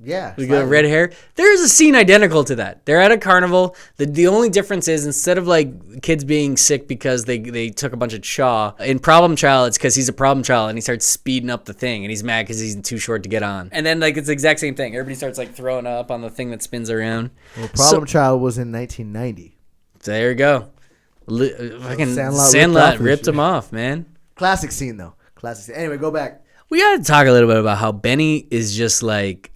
Yeah, We got red hair. There's a scene identical to that. They're at a carnival. The only difference is instead of like kids being sick because they took a bunch of chaw, in Problem Child it's because he's a problem child and he starts speeding up the thing and he's mad because he's too short to get on. And then like it's the exact same thing. Everybody starts like throwing up on the thing that spins around. Well, Problem Child was in 1990. So there you go. Fucking Sandlot Sandlot ripped off ripped this him off, man. Classic scene though. Classic scene. Anyway, go back. We gotta talk a little bit about how Benny is just like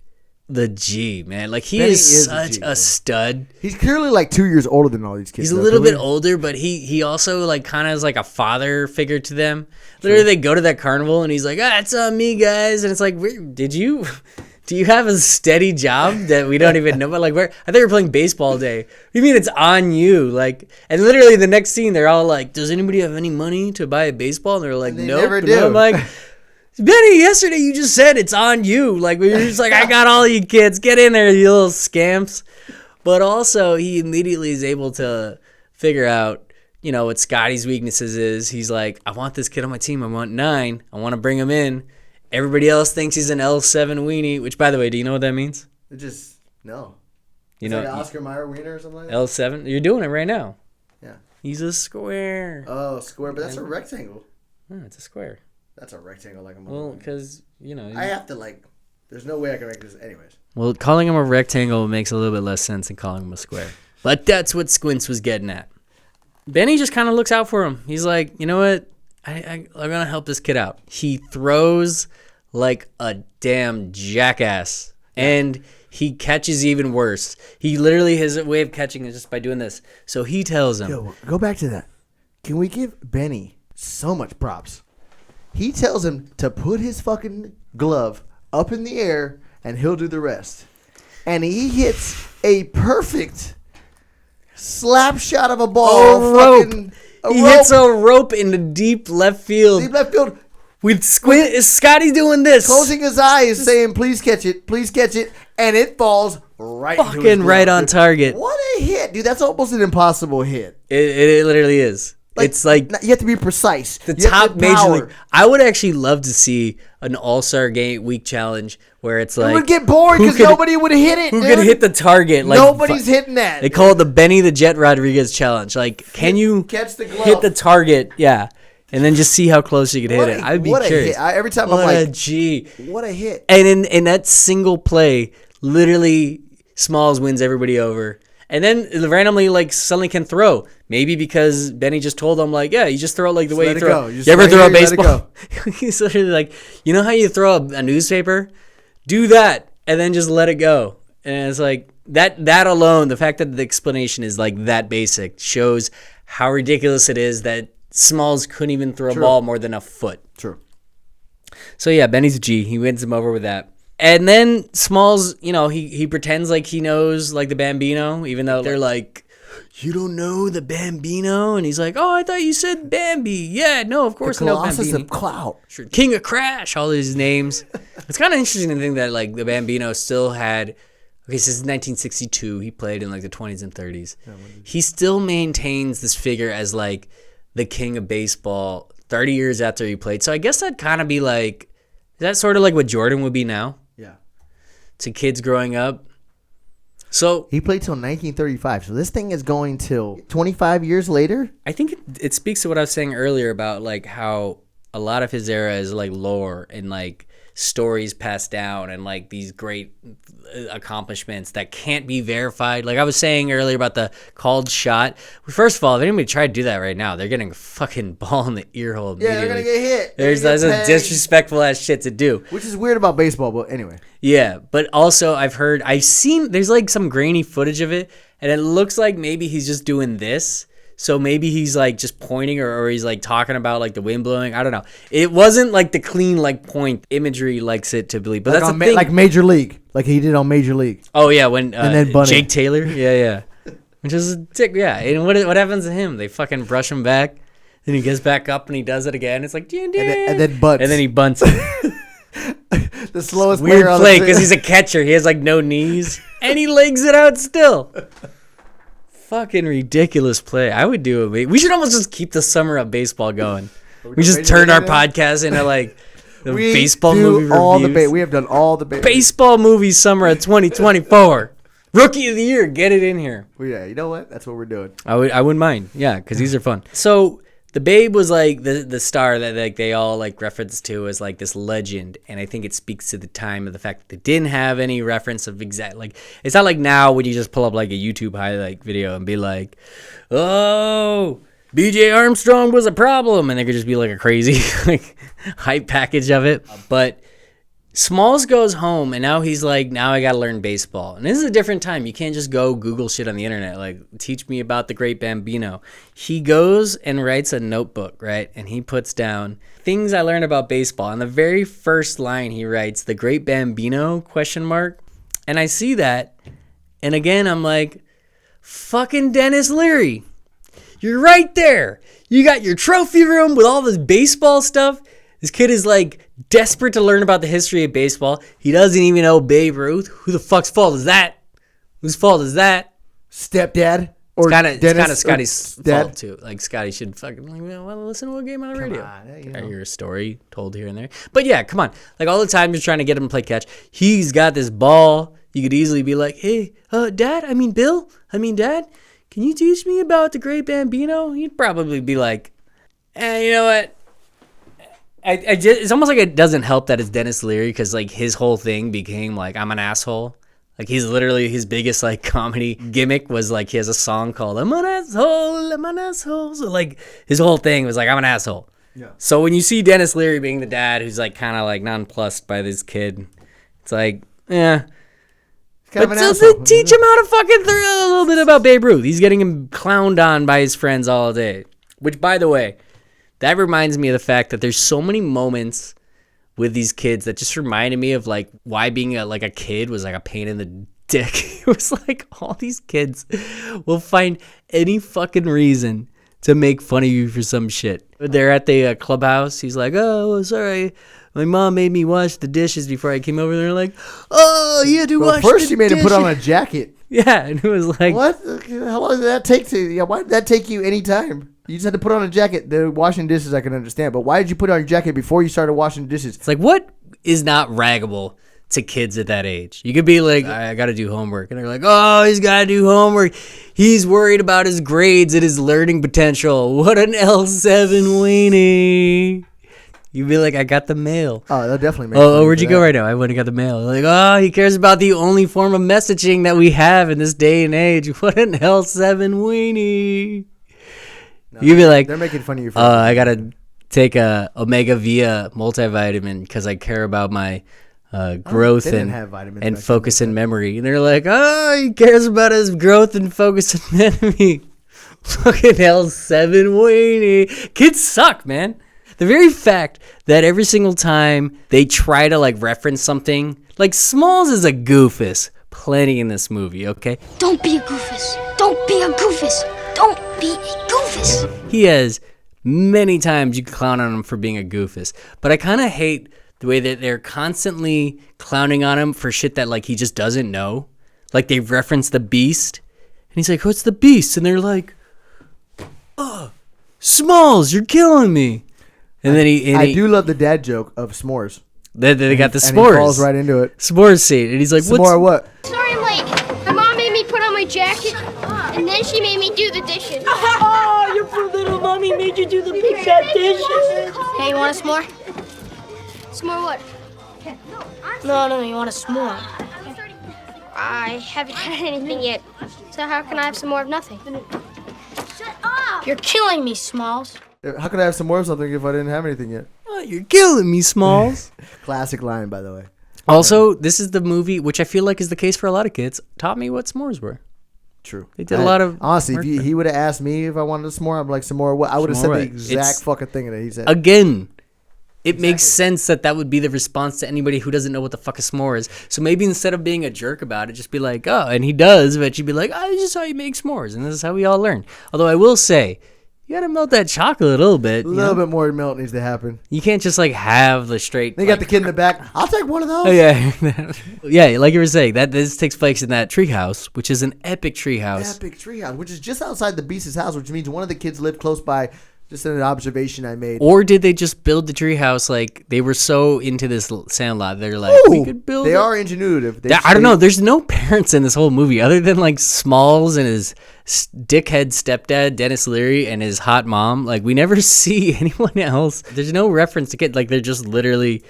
the G, man. Like he Benny is is the such G, a man. stud. He's clearly like 2 years older than all these kids. He's a though, little can we- bit older, but he also like kind of is like a father figure to them. Literally, they go to that carnival and he's like, it's on me, guys. And it's like, do you have a steady job that we don't even know about? Like, where I thought you were playing baseball day. What do you mean it's on you? Like, and literally the next scene, they're all like, does anybody have any money to buy a baseball? And they're like, they nope. never And do. I'm like, Benny, yesterday you just said it's on you. Like, we were just like, I got all you kids. Get in there, you little scamps. But also, he immediately is able to figure out, you know, what Scotty's weaknesses is. He's like, I want this kid on my team. I want 9. I want to bring him in. Everybody else thinks he's an L7 weenie, which, by the way, do you know what that means? It just no. You It's know, like an Oscar Mayer wiener or something like that. L7? You're doing it right now. Yeah. He's a square. Oh, square, but that's a rectangle. Oh, it's a square. That's a rectangle like a Well, motherfucker. because, you know. I have to like. There's no way I can make this. Anyways. Well, calling him a rectangle makes a little bit less sense than calling him a square. But that's what Squints was getting at. Benny just kind of looks out for him. He's like, you know what? I'm going to help this kid out. He throws like a damn jackass. And he catches even worse. He literally, his way of catching is just by doing this. So he tells him. Yo, go back to that. Can we give Benny so much props? He tells him to put his fucking glove up in the air and he'll do the rest. And he hits a perfect slap shot of a ball. He hits a rope in the deep left field. Deep left field. With squint, is Scotty doing this? Closing his eyes, saying, please catch it, and it falls right into his Fucking glove, right on dude. target. What a hit, dude. That's almost an impossible hit. It literally is. It's like you have to be precise. the You have top to major power. league. I would actually love to see an all-star game week challenge where it's like It would get bored who because could- nobody would hit it. Who dude. could hit the target? Like Nobody's hitting that. They call it the Benny the Jet Rodriguez challenge. Like, can you Catch the glove. hit the target? Yeah, and then just see how close you could hit it. I'd be what a curious. hit. Every time What I'm a like, G. what a hit. And in that single play, literally Smalls wins everybody over. And then randomly, like, suddenly can throw. Maybe because Benny just told him, like, yeah, you just throw it like the way you let it throw. go. You just You ever right throw a here, let it baseball? He's literally like, you know how you throw a newspaper? Do that and then just let it go. And it's like that alone, the fact that the explanation is like that basic shows how ridiculous it is that Smalls couldn't even throw a ball more than a foot. True. So yeah, Benny's a G. He wins him over with that. And then Smalls, you know, he pretends like he knows like the Bambino, even though they're like, you don't know the Bambino? And he's like, oh, I thought you said Bambi. Yeah, no, of course I know Colossus Bambino. of Clout. Sure. King of Crash, all these names. It's kind of interesting to think that like the Bambino still had, okay, since 1962, he played in like the 20s and 30s. He still maintains this figure as like the king of baseball 30 years after he played. So I guess that'd kind of be like, is that sort of like what Jordan would be now? Yeah. To kids growing up. So He played till 1935. So this thing is going till 25 years later. I think it speaks to what I was saying earlier about like how a lot of his era is like lore and like stories passed down and like these great accomplishments that can't be verified. Like I was saying earlier about the called shot. First of all, if anybody tried to do that right now, they're getting a fucking ball in the ear hole immediately. Yeah, they're going to get hit. There's a disrespectful ass shit to do. Which is weird about baseball, but anyway. Yeah, but also I've seen there's like some grainy footage of it, and it looks like maybe he's just doing this. So maybe he's like just pointing or he's like talking about like the wind blowing. I don't know. It wasn't like the clean like point imagery likes it to believe. But Like that's on the thing. like Major League. Like he did on Major League. Oh yeah, when And then bunted. Jake Taylor. Yeah. Which is a tick. Yeah. And what happens to him? They fucking brush him back. Then he gets back up and he does it again. It's like And then bunts. And then he bunts it. the slowest Weird player on play the because he's a catcher. He has like no knees and he legs it out still. Fucking ridiculous play. I would do it. We should almost just keep the summer of baseball going. We just turn our podcast into like the We baseball do movie all reviews. we have done all the Baseball movie summer of 2024. Rookie of the year. Get it in here. Well, yeah, you know what? That's what we're doing. I wouldn't mind. Yeah, because these are fun. So the Babe was like the star that like they all like reference to as like this legend, and I think it speaks to the time of the fact that they didn't have any reference of exact like it's not like now when you just pull up like a YouTube highlight video and be like, oh, BJ Armstrong was a problem, and there could just be like a crazy like hype package of it. But Smalls goes home, and now he's like, now I got to learn baseball. And this is a different time. You can't just go Google shit on the internet. Like, teach me about the great Bambino. He goes and writes a notebook, right? And he puts down things I learned about baseball. And the very first line he writes, the great Bambino, ? And I see that. And again, I'm like, fucking Dennis Leary. You're right there. You got your trophy room with all this baseball stuff. This kid is like desperate to learn about the history of baseball. He doesn't even know Babe Ruth. Who the fuck's fault is that? Whose fault is that? Stepdad or It's kind of Dennis Scotty's or dad? fault too. Like Scotty should fucking like, well, listen to a game on the radio. on, Or your story told here and there. But yeah, come on. Like all the time you're trying to get him to play catch. He's got this ball. You could easily be like, hey, Dad, Dad, can you teach me about the great Bambino? He'd probably be like, you know what? It's almost like it doesn't help that it's Dennis Leary because like his whole thing became like I'm an asshole. Like he's literally his biggest like comedy gimmick was like he has a song called I'm an asshole. So like his whole thing was like I'm an asshole. Yeah. So when you see Dennis Leary being the dad who's like kind of like nonplussed by this kid, it's like yeah. But so teach him how to fucking throw a little bit about Babe Ruth. He's getting him clowned on by his friends all day. Which by the way, that reminds me of the fact that there's so many moments with these kids that just reminded me of like why being a kid was like a pain in the dick. It was like all these kids will find any fucking reason to make fun of you for some shit. They're at the clubhouse. He's like, oh, sorry. My mom made me wash the dishes before I came over. They're like, oh, you had to wash the dishes. First, she made him put on a jacket. Yeah, and it was like, what? How long did that take to? Yeah, why did that take you any time? You just had to put on a jacket. The washing dishes, I can understand, but why did you put on your jacket before you started washing dishes? it's like, what is not raggable to kids at that age? You could be like, I got to do homework. And they're like, oh, he's got to do homework. He's worried about his grades and his learning potential. What an L7 weenie. You'd be like, I got the mail. Oh, they'll definitely make Oh, where'd you go right now? I went and got the mail. Like, oh, he cares about the only form of messaging that we have in this day and age. What an L7 weenie. No, You'd be like, they're making fun of you. I got to take a Omega Via multivitamin because I care about my growth they didn't have vitamins and back focus then. and memory. And they're like, oh, he cares about his growth and focus and memory. Fucking L7 weenie. Kids suck, man. The very fact that every single time they try to like reference something, like Smalls is a goofus plenty in this movie, okay? Don't be a goofus. Don't be a goofus. Don't be a goofus. He has many times you can clown on him for being a goofus, but I kind of hate the way that they're constantly clowning on him for shit that like he just doesn't know. Like they reference the Beast, and he's like, "What's the Beast?" And they're like, "Oh, Smalls, you're killing me." And then I do love the dad joke of s'mores. They got the And s'mores. he falls right into it. S'mores scene, and he's like, S'more what? Sorry I'm late. My mom made me put on my jacket, and then she made me do the dishes. Oh, your poor little mommy made you do the big fat dishes. Hey, you want a s'more? S'more what? No, you want a s'more? I haven't had anything yet, so how can I have some more of nothing? Shut up! You're killing me, Smalls. How could I have some more of something if I didn't have anything yet? "Oh, you're killing me, Smalls." Classic line, by the way. Also, this is the movie, which I feel like is the case for a lot of kids, taught me what s'mores were. True. They did a lot of honestly. work If he would have asked me if I wanted a s'more, I'm like s'more. What? I would have said S'more, the right. exact It's- fucking thing that he said. Again, it makes sense that would be the response to anybody who doesn't know what the fuck a s'more is. So maybe instead of being a jerk about it, just be like, oh, and he does, but you'd be like, oh, this is how you make s'mores, and this is how we all learn. Although I will say, you gotta melt that chocolate a little bit. A little bit more melt needs to happen. You can't just like have the straight. They got the kid in the back. I'll take one of those. Oh yeah, yeah. Like you were saying, that this takes place in that treehouse, which is an epic treehouse. Epic treehouse, which is just outside the Beast's house, which means one of the kids lived close by. Just an observation I made. Or did they just build the treehouse like they were so into this Sandlot? They're like, we could build. They it. are ingenuitive. I don't know. There's no parents in this whole movie other than like Smalls and his dickhead stepdad Dennis Leary and his hot mom. Like we never see anyone else. There's no reference to kid. Like they're just literally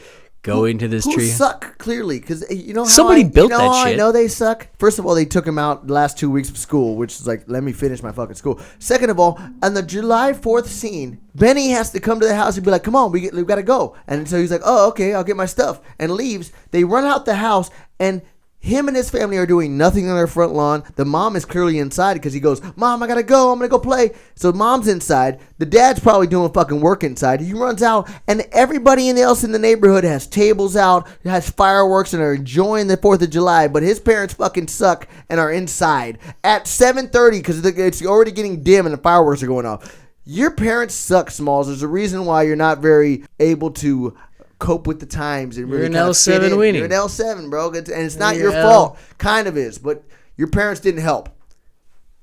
go into this who tree. suck clearly because you know how Somebody built you know that how shit. I know they suck. First of all, they took him out the last 2 weeks of school, which is like, let me finish my fucking school. Second of all, on the July 4th scene, Benny has to come to the house and be like, come on, we've got to go. And so he's like, oh, okay, I'll get my stuff, and leaves. They run out the house, and him and his family are doing nothing on their front lawn. The mom is clearly inside because he goes, Mom, I gotta go. I'm gonna go play. So mom's inside. The dad's probably doing fucking work inside. He runs out, and everybody else in the neighborhood has tables out, has fireworks, and are enjoying the 4th of July. But his parents fucking suck and are inside at 7:30 because it's already getting dim and the fireworks are going off. Your parents suck, Smalls. There's a reason why you're not very able to cope with the times and really You're an kind of fit L7 in. weenie. You're an L7, bro. And it's not You're your fault. Kind of is, but your parents didn't help.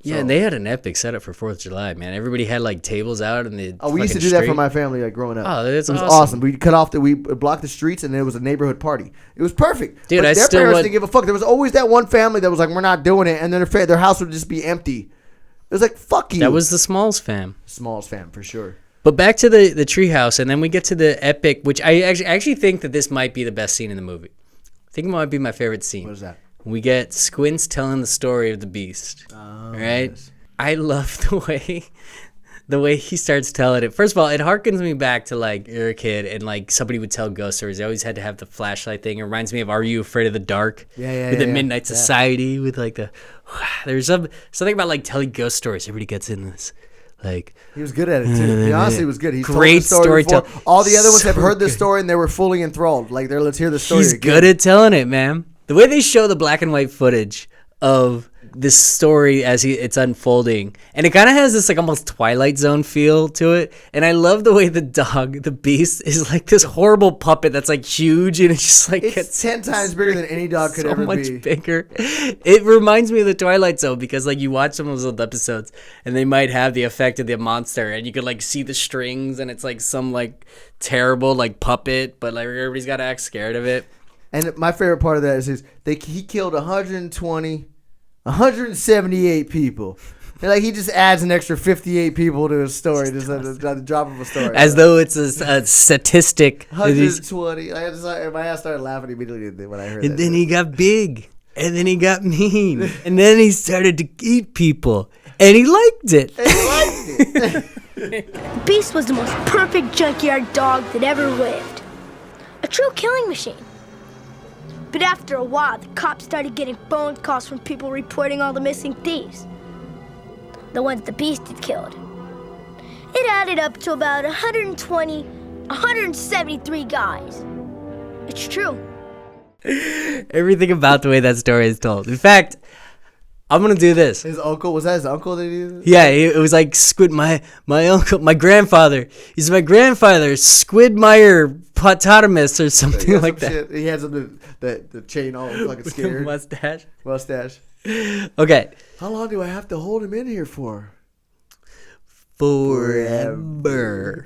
Yeah, and they had an epic setup for 4th of July, man. Everybody had like tables out and the. Oh, we used to do that for my family, like growing up. Oh, that's it was awesome. We blocked the streets, and it was a neighborhood party. It was perfect. Dude, but I their still parents would- didn't give a fuck. There was always that one family that was like, "We're not doing it," and then their house would just be empty. It was like, "Fuck you." That was the Smalls fam. Smalls fam for sure. But back to the treehouse, and then we get to the epic, which I actually think that this might be the best scene in the movie. I think it might be my favorite scene. What is that? We get Squints telling the story of the Beast. Right? yes. I love the way he starts telling it. First of all, it harkens me back to like you're a kid and like somebody would tell ghost stories. They always had to have the flashlight thing. It reminds me of Are You Afraid of the Dark? With the Midnight Society with like the there's something about like telling ghost stories. Everybody gets in this. Like He was good at it too. He honestly was good. He's Great told the story before. storytelling. All the other ones have So heard the good. story and they were fully enthralled. Like, let's hear the story he's again. good at telling it, man. The way they show the black and white footage of this story as it's unfolding, and it kind of has this like almost Twilight Zone feel to it, and I love the way the dog, the beast, is like this horrible puppet that's like huge, and it's just like It's 10 times bigger than any dog could ever be. So much bigger. It reminds me of the Twilight Zone because like you watch some of those old episodes and they might have the effect of the monster, and you could like see the strings, and it's like some like terrible like puppet, but like everybody's got to act scared of it. And my favorite part of that is he killed 178 people. And like he just adds an extra 58 people to his story, just at the drop of a story. As though it's a statistic. 120. My ass started laughing immediately when I heard that. And then he got big. And then he got mean. And then he started to eat people. And he liked it. The Beast was the most perfect junkyard dog that ever lived. A true killing machine. But after a while, the cops started getting phone calls from people reporting all the missing thieves. The ones the Beast had killed. It added up to about 173 guys. It's true. Everything about the way that story is told. In fact, I'm going to do this. His uncle, was that his uncle that he did? Yeah, it was like Squid, my uncle, my grandfather. He's my grandfather, Squidmeyer Potamus or something like that. Shit. He has the chain all fucking scared. Mustache. Okay. How long do I have to hold him in here for? Forever.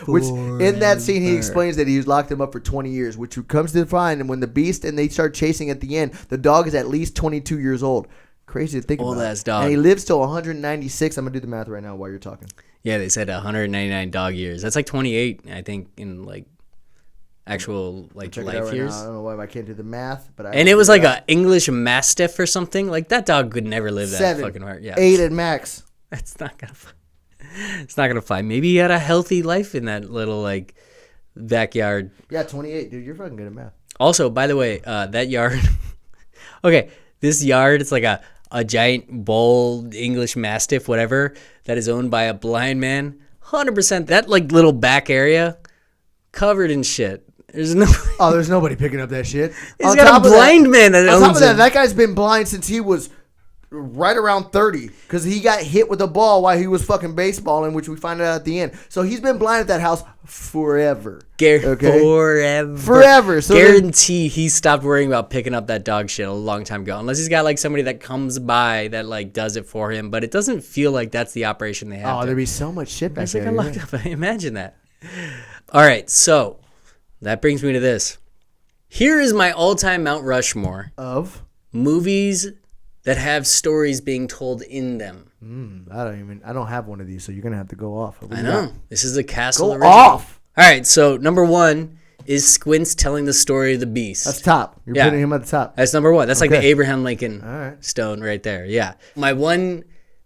Which in that scene he explains that he locked him up for 20 years, which comes to find, and when the Beast and they start chasing at the end, the dog is at least 22 years old. Crazy to think about. Old ass dog. And he lives till 196. I'm gonna do the math right now while you're talking. Yeah, they said 199 dog years. That's like 28, I think, in like actual like life years. Now. I don't know why I can't do the math, but and it was like an English Mastiff or something. Like that dog could never live that fucking hard. Yeah, 8 at max. It's not gonna fly. Maybe he had a healthy life in that little like backyard. Yeah, 28, dude. You're fucking good at math. Also, by the way, that yard. Okay, this yard. It's like a giant bull English Mastiff, whatever, that is owned by a blind man. 100%. That like little back area covered in shit. There's nobody picking up that shit. He's got a blind man that owns it. On top of that guy's been blind since he was right around 30 because he got hit with a ball while he was fucking baseballing, which we find out at the end. So he's been blind at that house forever. Forever. So guarantee he stopped worrying about picking up that dog shit a long time ago. Unless he's got like somebody that comes by that like does it for him. But it doesn't feel like that's the operation they have. Oh, there'd be so much shit back there. Locked up. Imagine that. All right, so that brings me to this. Here is my all-time Mount Rushmore of movies that have stories being told in them. I don't have one of these, so you're gonna have to go off. I know. This is a Castle Go original. off. All right, so number one is Squints telling the story of the Beast. That's top. You're putting him at the top. That's number one. That's like the Abraham Lincoln right. stone right there. Yeah. My one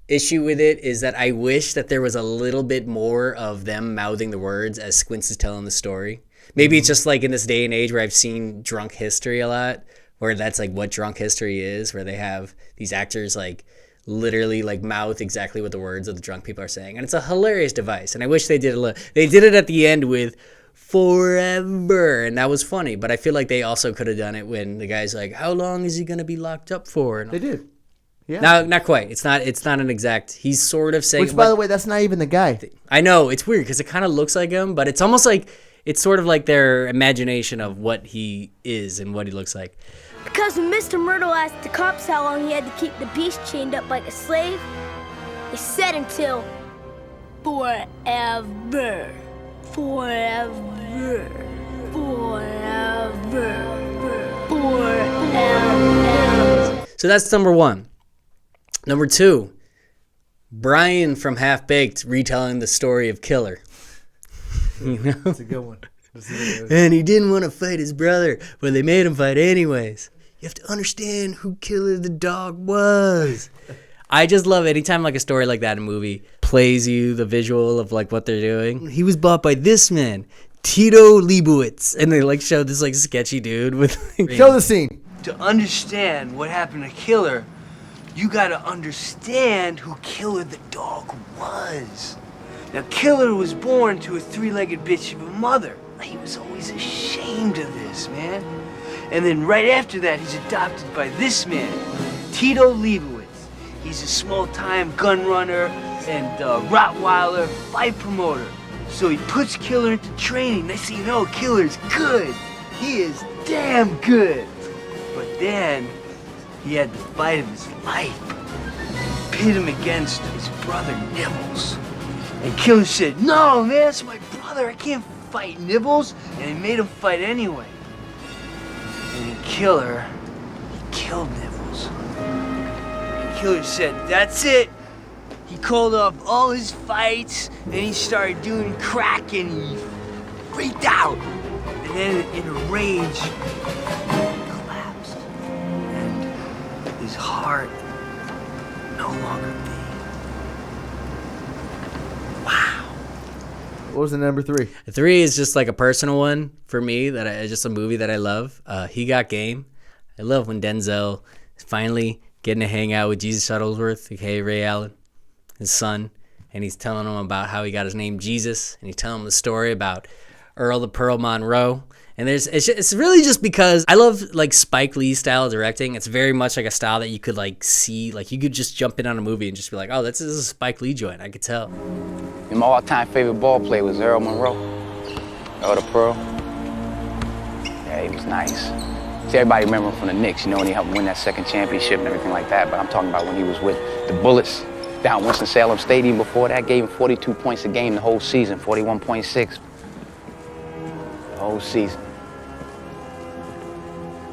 issue with it is that I wish that there was a little bit more of them mouthing the words as Squints is telling the story. Maybe it's just like in this day and age where I've seen drunk history a lot, where that's like what drunk history is, where they have these actors like literally like mouth exactly what the words of the drunk people are saying. And it's a hilarious device. And I wish they did they did it at the end with forever, and that was funny. But I feel like they also could have done it when the guy's like, how long is he going to be locked up for? And they did. Yeah. No, not quite. It's not an exact. He's sort of saying. Which, by the way, that's not even the guy. I know. It's weird because it kind of looks like him, but it's almost like it's sort of like their imagination of what he is and what he looks like. Because when Mr. Myrtle asked the cops how long he had to keep the Beast chained up like a slave, he said until forever. Forever. Forever. Forever. So that's number one. Number two, Brian from Half Baked retelling the story of Killer. You know? That's a good one. And he didn't want to fight his brother, but they made him fight anyways. You have to understand who Killer the dog was. I just love anytime like a story like that in a movie plays you the visual of like what they're doing. He was bought by this man, Tito Leibowitz, and they like show this like sketchy dude with. Show the scene. To understand what happened to Killer, you gotta understand who Killer the dog was. Now, Killer was born to a three-legged bitch of a mother. He was always ashamed of this, man. And then right after that, he's adopted by this man, Tito Leibowitz. He's a small-time gun runner and Rottweiler fight promoter. So he puts Killer into training. Next thing you know, Killer's good. He is damn good. But then he had the fight of his life. Pit him against his brother Nibbles. And Killer said, "No, man, that's my brother. I can't fight Nibbles." And he made him fight anyway. And then Killer, he killed Nibbles. And Killer said, "That's it." He called off all his fights, and he started doing crack, and he freaked out. And then in a rage, he collapsed. And his heart no longer beat. Wow. What was the number 3? 3 is just like a personal one for me, just a movie that I love. He Got Game. I love when Denzel is finally getting to hang out with Jesus Shuttlesworth, aka Ray Allen, his son, and he's telling him about how he got his name Jesus, and he's telling him the story about Earl the Pearl Monroe. And it's really just because I love like Spike Lee style directing. It's very much like a style that you could like see, like you could just jump in on a movie and just be like, oh, this is a Spike Lee joint. I could tell. My all-time favorite ball player was Earl Monroe. Earl the Pearl. Yeah, he was nice. See, everybody remember him from the Knicks, you know, when he helped win that second championship and everything like that. But I'm talking about when he was with the Bullets down Winston-Salem Stadium before that. Gave him 42 points a game the whole season, 41.6. The whole season.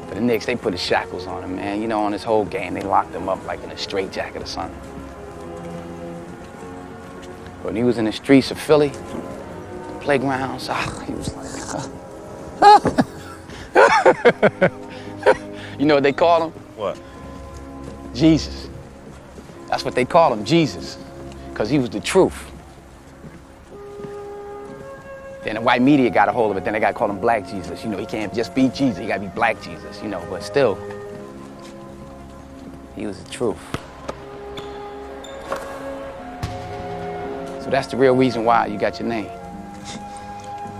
But the Knicks, they put the shackles on him, man. You know, on his whole game, they locked him up like in a straitjacket or something. When he was in the streets of Philly, the playgrounds, he was like, You know what they call him? What? Jesus. That's what they call him, Jesus, because he was the truth. Then the white media got a hold of it, then they got to call him Black Jesus. You know, he can't just be Jesus, he got to be Black Jesus, you know, but still, he was the truth. So that's the real reason why you got your name.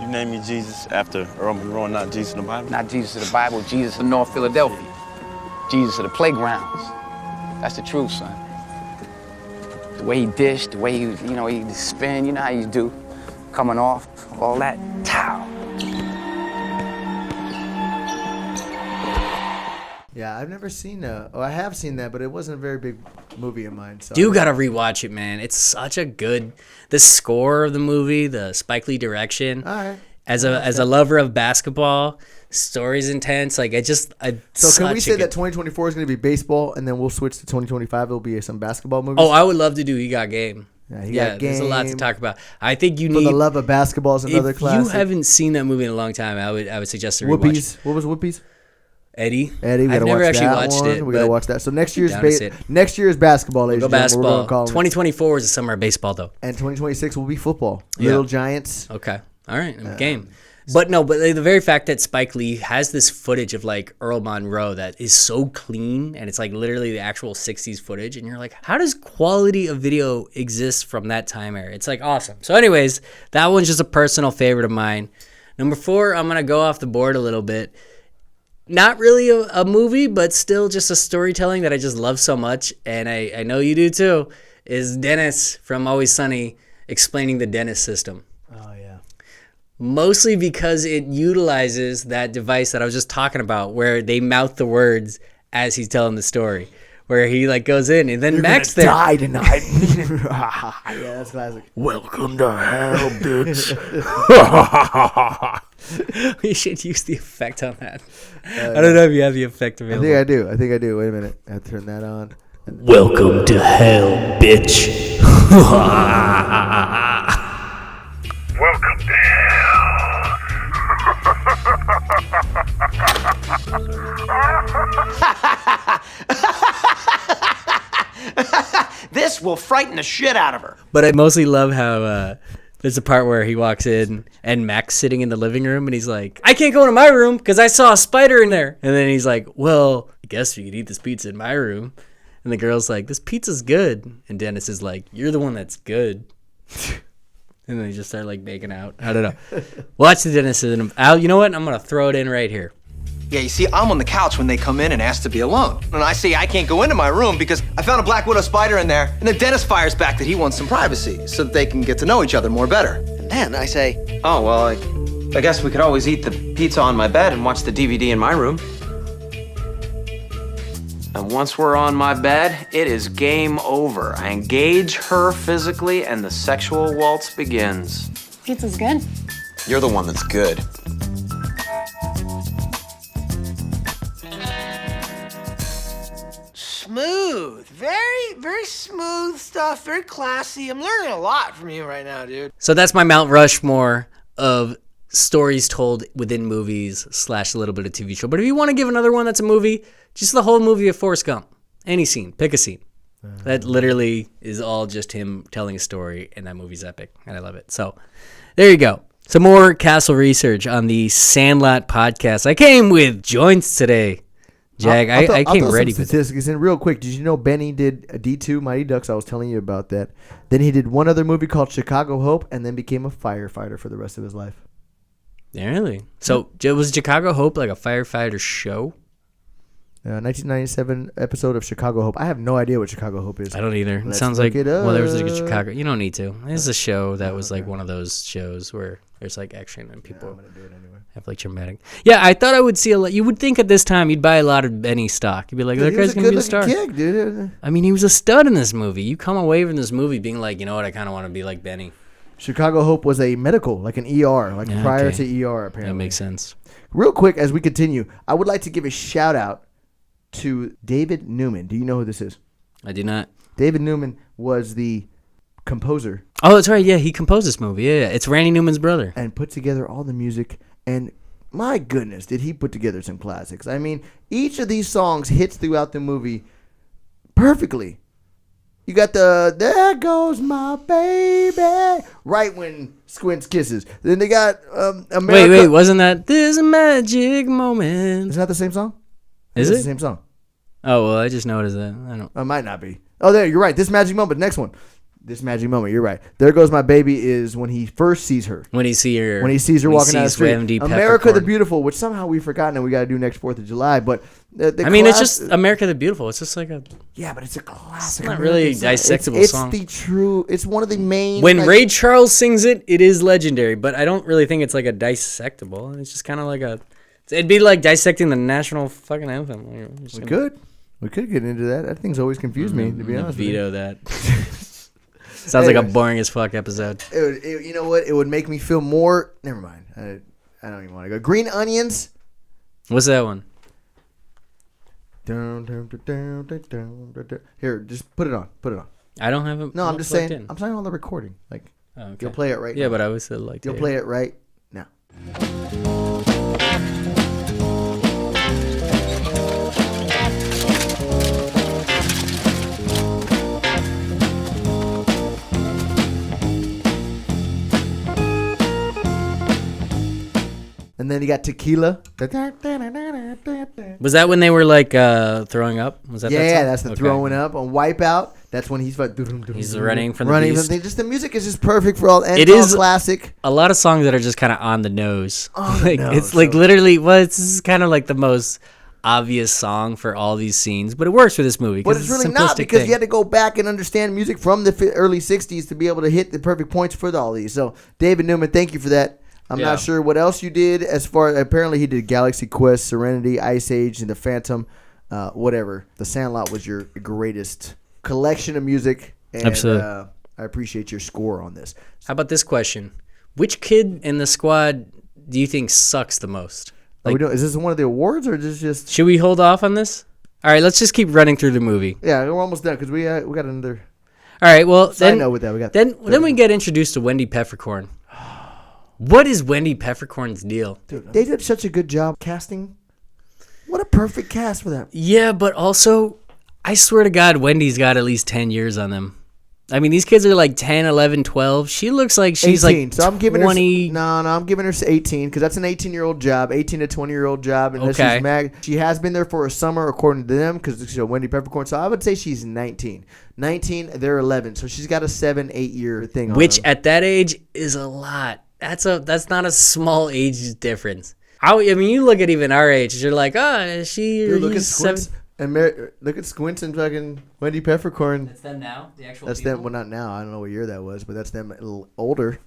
You named me Jesus after Earl Monroe, not Jesus in the Bible? Not Jesus of the Bible, Jesus of North Philadelphia. Jesus of the playgrounds. That's the truth, son. The way he dished, the way he, you know, he spin, you know how you do. Coming off, all that, tow. Yeah, I've never seen I have seen that, but it wasn't a very big movie of mine. So You gotta rewatch it, man. It's such a good. The score of the movie, the Spike Lee direction. All right. As a lover of basketball, story's intense. Like So can we say that 2024 is going to be baseball, and then we'll switch to 2025? It'll be some basketball movies. Oh, I would love to do He Got Game. Yeah, Yeah, there's a lot to talk about. I think you For need. the Love of Basketball is another if classic. you haven't seen that movie in a long time, I would suggest to rewatch Whoopies. it. What was Whoopies? Eddie. We I've gotta never watch actually that watched one. it. We gotta but watch that. So next year's down to see it. next year's basketball, ladies Go and gentlemen. We're basketball. gonna call 2024 is the summer of baseball, though. and 2026 will be football. Yeah. Little Giants. Okay. All right. Game. But no, but the very fact that Spike Lee has this footage of like Earl Monroe that is so clean, and it's like literally the actual 60s footage, and you're like, how does quality of video exist from that time era? It's like awesome. So anyways, that one's just a personal favorite of mine. Number 4, I'm going to go off the board a little bit. Not really a movie, but still just a storytelling that I just love so much, and I know you do too, is Dennis from Always Sunny explaining the Dennis system. Oh yeah. Mostly because it utilizes that device that I was just talking about, where they mouth the words as he's telling the story, where he like goes in and then You're Max gonna there. die tonight. Yeah, that's classic. Welcome to hell, bitch. We should use the effect on that. I don't know if you have the effect I available. think I do. Wait a minute. I have to turn that on. Welcome to hell, bitch. Welcome to This will frighten the shit out of her. But I mostly love how there's a part where he walks in and Mac's sitting in the living room and he's like, I can't go into my room because I saw a spider in there. And then he's like, well, I guess you could eat this pizza in my room. And the girl's like, this pizza's good. And Dennis is like, you're the one that's good. And then they just start like making out. I don't know. Watch the Dennis system. Al, you know what? I'm going to throw it in right here. Yeah, you see, I'm on the couch when they come in and ask to be alone. And I say I can't go into my room because I found a Black Widow spider in there, and then Dennis fires back that he wants some privacy so that they can get to know each other more better. And then I say, oh, well, I guess we could always eat the pizza on my bed and watch the DVD in my room. And once we're on my bed, it is game over. I engage her physically, and the sexual waltz begins. Pizza's good. You're the one that's good. Smooth. Very smooth stuff. Very classy. I'm learning a lot from you right now, dude. So that's my Mount Rushmore of stories told within movies / a little bit of TV show. But if you want to give another one that's a movie, just the whole movie of Forrest Gump. Any scene. Pick a scene. That literally is all just him telling a story, and that movie's epic, and I love it. So there you go. Some more Castle research on the Sandlot podcast. I came with joints today. Jag, I came ready with statistics. And real quick, did you know Benny did a D2 Mighty Ducks? I was telling you about that. Then he did one other movie called Chicago Hope, and then became a firefighter for the rest of his life. Yeah, really? So was Chicago Hope like a firefighter show? 1997 episode of Chicago Hope. I have no idea what Chicago Hope is. I don't either. It sounds like, well, there was like a Chicago. You don't need to. It's a show that was like one of those shows where there's like action and people have like dramatic. Yeah, I thought I would see a lot. You would think at this time you'd buy a lot of Benny stock. You'd be like, that guy's going to be a star. Kid, dude. I mean, he was a stud in this movie. You come away from this movie being like, you know what, I kind of want to be like Benny. Chicago Hope was a medical, like an ER, like prior to ER, apparently. That makes sense. Real quick, as we continue, I would like to give a shout out to David Newman. Do you know who this is? I do not. David Newman was the composer. Oh, that's right. Yeah, he composed this movie. Yeah. It's Randy Newman's brother. And put together all the music. And my goodness, did he put together some classics. I mean, each of these songs hits throughout the movie perfectly. You got the "There Goes My Baby" right when Squints kisses. Then they got America. Wait, wasn't that "There's a Magic Moment"? Is that the same song? Is it the same song? Oh well, I just noticed that. I don't. It might not be. Oh, there, you're right. This Magic Moment. Next one. This Magic Moment. You're right. "There Goes My Baby" is when he first sees her. When he sees her walking down the street. Wendy America Peffercorn. the Beautiful, which somehow we've forgotten and we got to do next 4th of July. But it's just America the Beautiful. It's just like a. Yeah, but it's a classic. It's not really a dissectable song. It's one of the main. When Ray Charles sings it, it is legendary. But I don't really think it's like a dissectable. It's just kind of like a. It'd be like dissecting the national fucking anthem. We could get into that. That thing's always confused me, to be honest with you. Veto that. Sounds like a boring as fuck episode. You know what? It would make me feel more. Never mind. I don't even want to go. Green Onions. What's that one? Here, just put it on. I don't have it. No, I'm just saying. I'm saying on the recording. Like, you'll play it right now. Yeah, but I always said like. You'll play it right now. And then you got Tequila. Was that when they were like throwing up? Was that? Yeah, that's the throwing up. On Wipeout, that's when he's like, he's running from the beast. Just the music is just perfect for all. And it is classic. A lot of songs that are just kind of on the nose. It's like literally. Well, it's kind of like the most obvious song for all these scenes, but it works for this movie. But it's really not, because you had to go back and understand music from the early '60s to be able to hit the perfect points for all these. So, David Newman, thank you for that. I'm not sure what else you did as far. Apparently, he did Galaxy Quest, Serenity, Ice Age, and The Phantom. Whatever. The Sandlot was your greatest collection of music. And, absolutely. I appreciate your score on this. How about this question? Which kid in the squad do you think sucks the most? Like, is this one of the awards, or is this just? Should we hold off on this? All right, let's just keep running through the movie. Yeah, we're almost done because we got another. All right, well side note with that. We got then we get introduced to Wendy Peffercorn. What is Wendy Peffercorn's deal? Dude, they did such a good job casting. What a perfect cast for that. Yeah, but also, I swear to God, Wendy's got at least 10 years on them. I mean, these kids are like 10, 11, 12. She looks like she's 18. like so I'm giving 20. Her, no, I'm giving her 18 because that's an 18-year-old job, 18 to 20-year-old job. And she's she has been there for a summer, according to them, because Wendy Peffercorn. So I would say she's 19. 19, they're 11. So she's got a 7-8 year thing on Which them. At that age is a lot. That's not a small age difference. I mean, you look at even our age, you're like, oh, is she? Dude, look at he's Squints and look at Squints and fucking Wendy Peffercorn. That's them now. The actual. That's people? them. Well, not now. I don't know what year that was, but that's them a little older.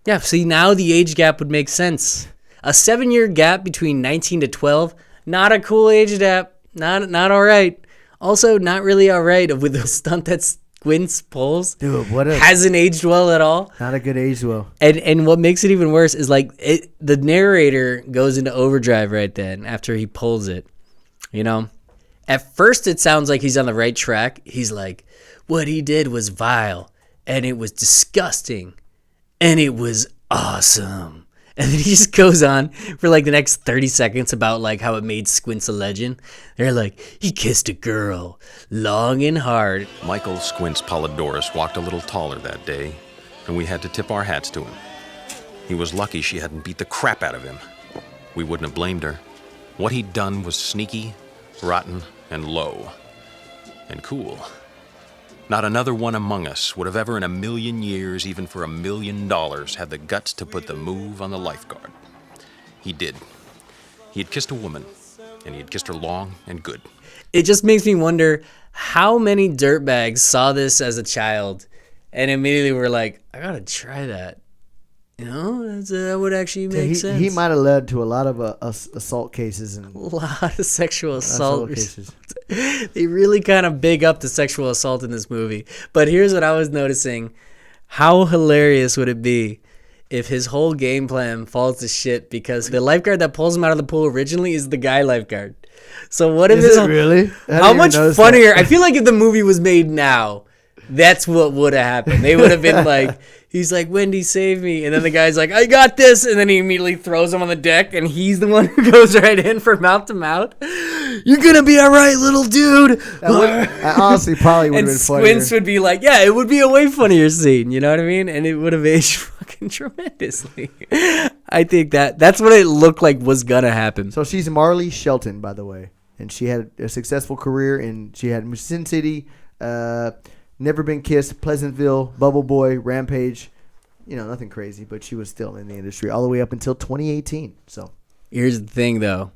Yeah. See, now the age gap would make sense. A 7-year gap between 19 to 12, not a cool age gap. Not all right. Also, not really all right with the stunt that Squints pulls. Dude, hasn't aged well at all. Not a good age well. And what makes it even worse is like the narrator goes into overdrive right then after he pulls it. You know, at first it sounds like he's on the right track. He's like, what he did was vile, and it was disgusting, and it was awesome. And then he just goes on for like the next 30 seconds about like how it made Squints a legend. They're like, he kissed a girl long and hard. Michael Squints Polydorus walked a little taller that day, and we had to tip our hats to him. He was lucky she hadn't beat the crap out of him. We wouldn't have blamed her. What he'd done was sneaky, rotten, and low. And cool. Not another one among us would have ever in a million years, even for $1 million, had the guts to put the move on the lifeguard. He did. He had kissed a woman, and he had kissed her long and good. It just makes me wonder how many dirtbags saw this as a child and immediately were like, I gotta try that. You know, that would actually make sense. He might have led to a lot of assault cases and a lot of sexual assault cases. They really kind of big up the sexual assault in this movie. But here's what I was noticing: how hilarious would it be if his whole game plan falls to shit because the lifeguard that pulls him out of the pool originally is the guy lifeguard? So what if is it really? How much funnier? I feel like if the movie was made now, that's what would have happened. They would have been like, he's like, Wendy, save me. And then the guy's like, I got this. And then he immediately throws him on the deck. And he's the one who goes right in for mouth to mouth. You're going to be all right, little dude. I honestly probably would have been funnier. And Squints would be like, yeah, it would be a way funnier scene. You know what I mean? And it would have aged fucking tremendously. I think that's what it looked like was going to happen. So she's Marley Shelton, by the way. And she had a successful career. And she had Sin City, Never Been Kissed, Pleasantville, Bubble Boy, Rampage. You know, nothing crazy, but she was still in the industry all the way up until 2018. So here's the thing, though.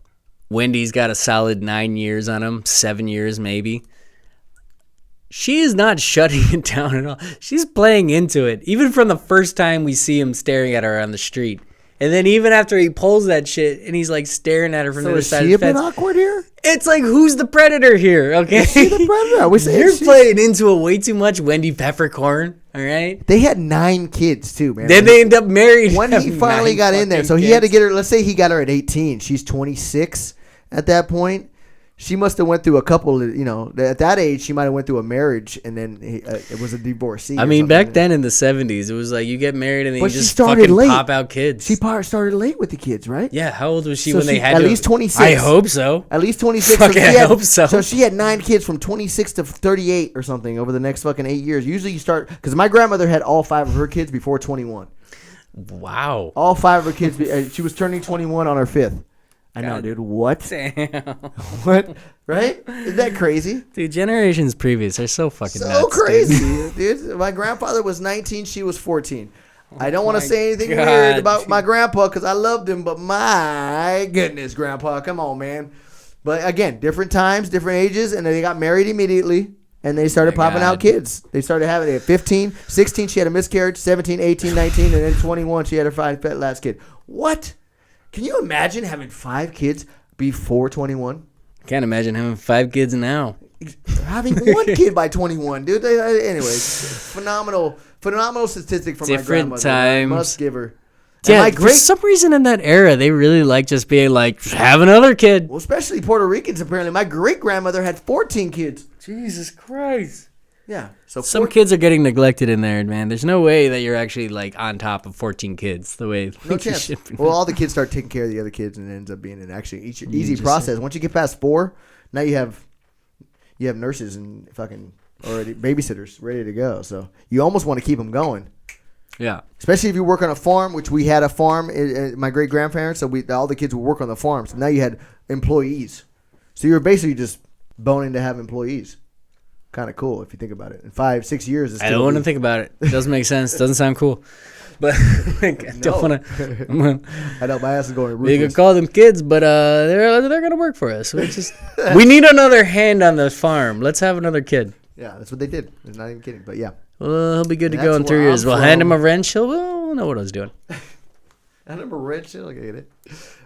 Wendy's got a solid 9 years on him, 7 years maybe. She is not shutting it down at all. She's playing into it, even from the first time we see him staring at her on the street. And then even after he pulls that shit and he's like staring at her from the other side of the fence. Is she a bit awkward here? It's like, who's the predator here? Okay, is she the predator? You're playing into it way too much, Wendy Peffercorn. All right. They had 9 kids too, man. Then they end up married when he finally got in there. So he had to get her. Let's say he got her at 18. She's 26 at that point. She must have went through a couple of, you know, at that age, she might have went through a marriage and then it was a divorcee. I mean, back then in the 70s, it was like you get married and then but you just fucking late. pop out kids. She started late with the kids, right? Yeah. How old was she when they had at least 26. I hope so. At least 26. Fucking I hope so. So she had 9 kids from 26 to 38 or something over the next fucking 8 years. Usually you start, because my grandmother had all 5 of her kids before 21. Wow. All 5 of her kids. She was turning 21 on her 5th. I know, dude. What? Damn. What? Right? Isn't that crazy? Dude, generations previous are so fucking nuts. So crazy, dude. My grandfather was 19. She was 14. I don't want to say anything weird about my grandpa because I loved him, but my goodness, grandpa, come on, man. But again, different times, different ages, and then they got married immediately, and they started popping out kids. They started having it at 15, 16, she had a miscarriage, 17, 18, 19, and then 21, she had her last kid. What? Can you imagine having 5 kids before 21? I can't imagine having 5 kids now. Having 1 kid by 21, dude. Anyways, phenomenal statistic from my grandmother. Different times. I must give her. Yeah, for some reason in that era, they really like just being like, have another kid. Well, especially Puerto Ricans, apparently. My great-grandmother had 14 kids. Jesus Christ. Yeah. So some kids are getting neglected in there, man. There's no way that you're actually like on top of 14 kids the way no chance. Well, all the kids start taking care of the other kids, and it ends up being an actually easy process. Once you get past 4, now you have nurses and fucking already babysitters ready to go. So you almost want to keep them going. Yeah. Especially if you work on a farm, which we had a farm. My great grandparents, so all the kids would work on the farm. So now you had employees. So you were basically just boning to have employees. Kind of cool if you think about it. In 5-6 years, I don't want to think about it. It doesn't make sense. Doesn't sound cool. But I don't want to. I know my ass is going We ruthless. could call them kids, but they're gonna work for us. We need another hand on the farm. Let's have another kid. Yeah, that's what they did. I'm not even kidding, but yeah. Well, he'll be good to That's go in 3 where years. I'm We'll hand from. him a wrench. We'll know what I was doing. I remember Rich. Look at it.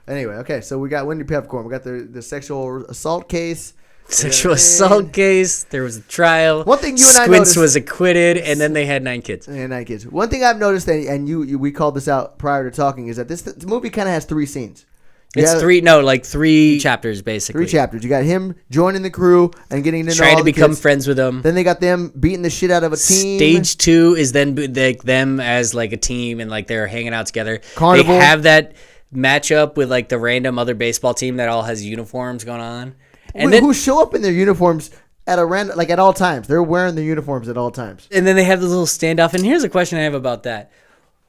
Anyway, okay, so we got Wendy Peffercorn. We got the sexual assault case. Sexual assault case. There was a trial. One thing you and I Squints noticed- was acquitted, and then they had 9 kids. And 9 kids. One thing I've noticed, and we called this out prior to talking, is that this movie kind of has 3 scenes. It's 3 chapters, basically. 3 chapters. You got him joining the crew and getting to know Trying all to the become kids. friends with them. Then they got them beating the shit out of a team. Stage 2 is then them as like a team and like they're hanging out together. Carnival. They have that matchup with like the random other baseball team that all has uniforms going on. And who show up in their uniforms at a random, like at all times. They're wearing their uniforms at all times. And then they have this little standoff. And here's a question I have about that.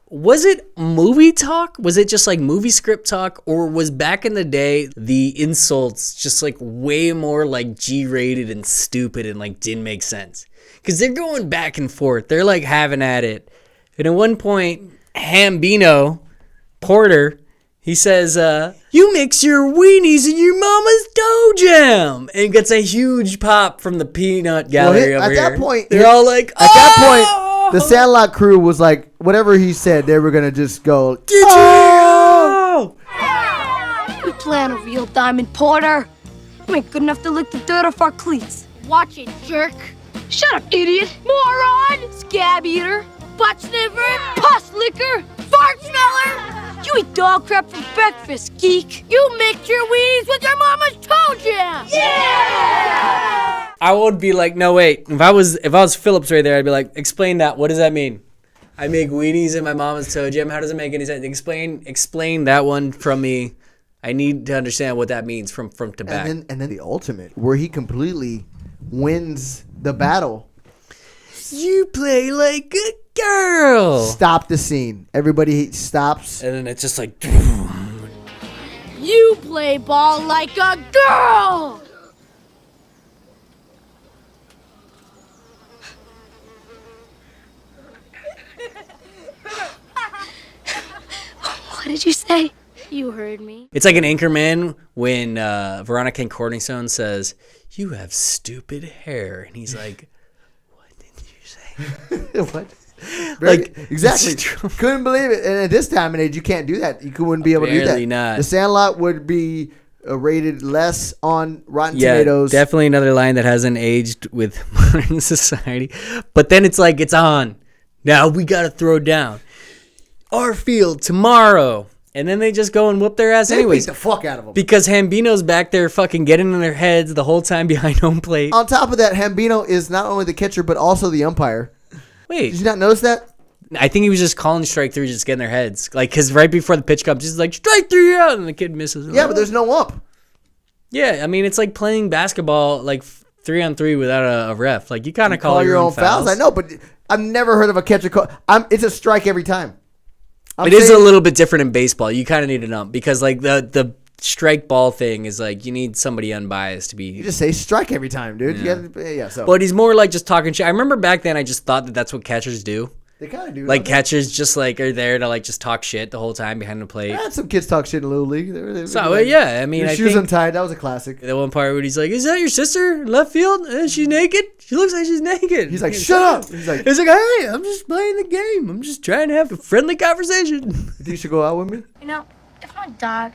Was it movie talk? Was it just like movie script talk? Or was back in the day the insults just like way more like G-rated and stupid and like didn't make sense? Because they're going back and forth. They're like having at it. And at one point, Hambino Porter, he says, you mix your weenies in your mama's dough jam. And gets a huge pop from the peanut gallery over here. At that point, they're all like, at that point, the Sandlot crew was like, whatever he said, they were gonna just go. We plan a real diamond, Porter. You ain't good enough to lick the dirt off our cleats. Watch it, jerk. Shut up, idiot. Moron. Scab eater. Butt sniffer. Pus licker. Fart smeller. You eat dog crap for breakfast, geek. You mix your weenies with your mama's toe jam. Yeah! I would be like, no, wait. If I was Phillips right there, I'd be like, explain that. What does that mean? I make weenies in my mama's toe jam. How does it make any sense? Explain that one from me. I need to understand what that means from to back. And then the ultimate, where he completely wins the battle. You play like a girl. Stop the scene. Everybody stops. And then it's just like, You play ball like a girl. What did you say? You heard me. it's like an Anchorman when Veronica Corningstone says, you have stupid hair. And he's like, what did you say? What? Like, exactly. Couldn't believe it. And at this time and age, you can't do that. You wouldn't be able to do that. Apparently not. The Sandlot would be rated less on Rotten Tomatoes. Definitely another line that hasn't aged with modern society. But then it's like, it's on. Now we got to throw down. Our field tomorrow. And then they just go and whoop their ass They anyways. beat the fuck out of them. Because Hambino's back there fucking getting in their heads the whole time behind home plate. On top of that, Hambino is not only the catcher, but also the umpire. Wait. Did you not notice that? I think he was just calling strike 3, just getting their heads. Like, because right before the pitch comes, he's like, strike 3 you're out. And the kid misses. Yeah, but there's no ump. Yeah, I mean, it's like playing basketball, like 3-on-3 without a ref. Like, you kind of call your own fouls. I know, but I've never heard of a catcher call. It's a strike every time. It is a little bit different in baseball. You kind of need an ump because, like, the strike ball thing is like you need somebody unbiased to be. You just say strike every time, dude. Yeah. So. But he's more like just talking shit. I remember back then I just thought that that's what catchers do. They kind of do. Like catchers just like are there to like just talk shit the whole time behind the plate. I had some kids talk shit in Little League. So yeah, I mean, your I shoes think untied. That was a classic. the one part where he's like, "Is that your sister in left field? Is she naked? She looks like she's naked." He's like, "Shut up!" He's like, "Hey, I'm just playing the game. I'm just trying to have a friendly conversation." You think you should go out with me? You know, if my dog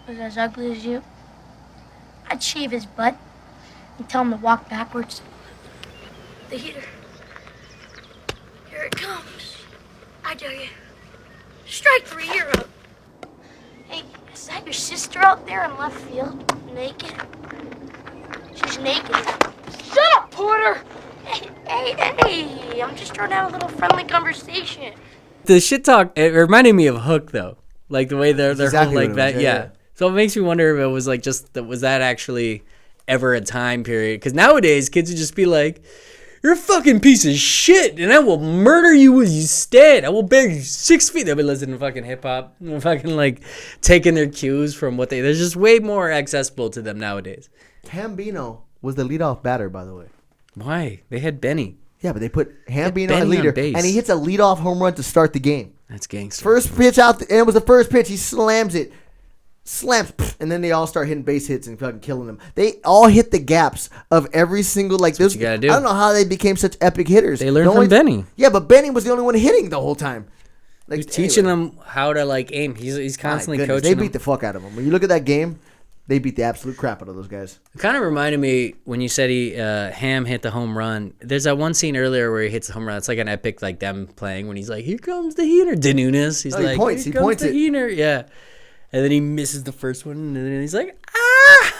was as ugly as you, I'd shave his butt and tell him to walk backwards. The heater. Here it comes. I dare you. Strike 3, you're up. Hey, is that your sister out there in left field? Naked? She's naked. Shut up, Porter! Hey, I'm just trying to have a little friendly conversation. The shit talk, it reminded me of Hook, though. Like, the way they're exactly whole, like, what it that, was, yeah. So it makes me wonder if it was, like, was that actually ever a time period? Because nowadays, kids would just be like, you're a fucking piece of shit, and I will murder you where you stand. I will beg you 6 feet. They'll be listening to fucking hip-hop. And fucking, like, taking their cues from what they're just way more accessible to them nowadays. Hambino was the leadoff batter, by the way. Why? They had Benny. Yeah, but they put Ham being Benny our on leader, base. and he hits a leadoff home run to start the game. That's gangster. First pitch out, and it was the first pitch. He slams it, and then they all start hitting base hits and fucking killing them. They all hit the gaps of every single That's what you gotta do. I don't know how they became such epic hitters. They learned from Benny. Yeah, but Benny was the only one hitting the whole time. He's teaching them how to like aim. He's constantly coaching They them. beat the fuck out of them. When you look at that game, they beat the absolute crap out of those guys. It kind of reminded me when you said Ham hit the home run. There's that one scene earlier where he hits the home run. It's like an epic, like them playing when he's like, "Here comes the heater." Danunas. He's like, he points the it. heater. Yeah. And then he misses the first one, and then he's like, "Ah!"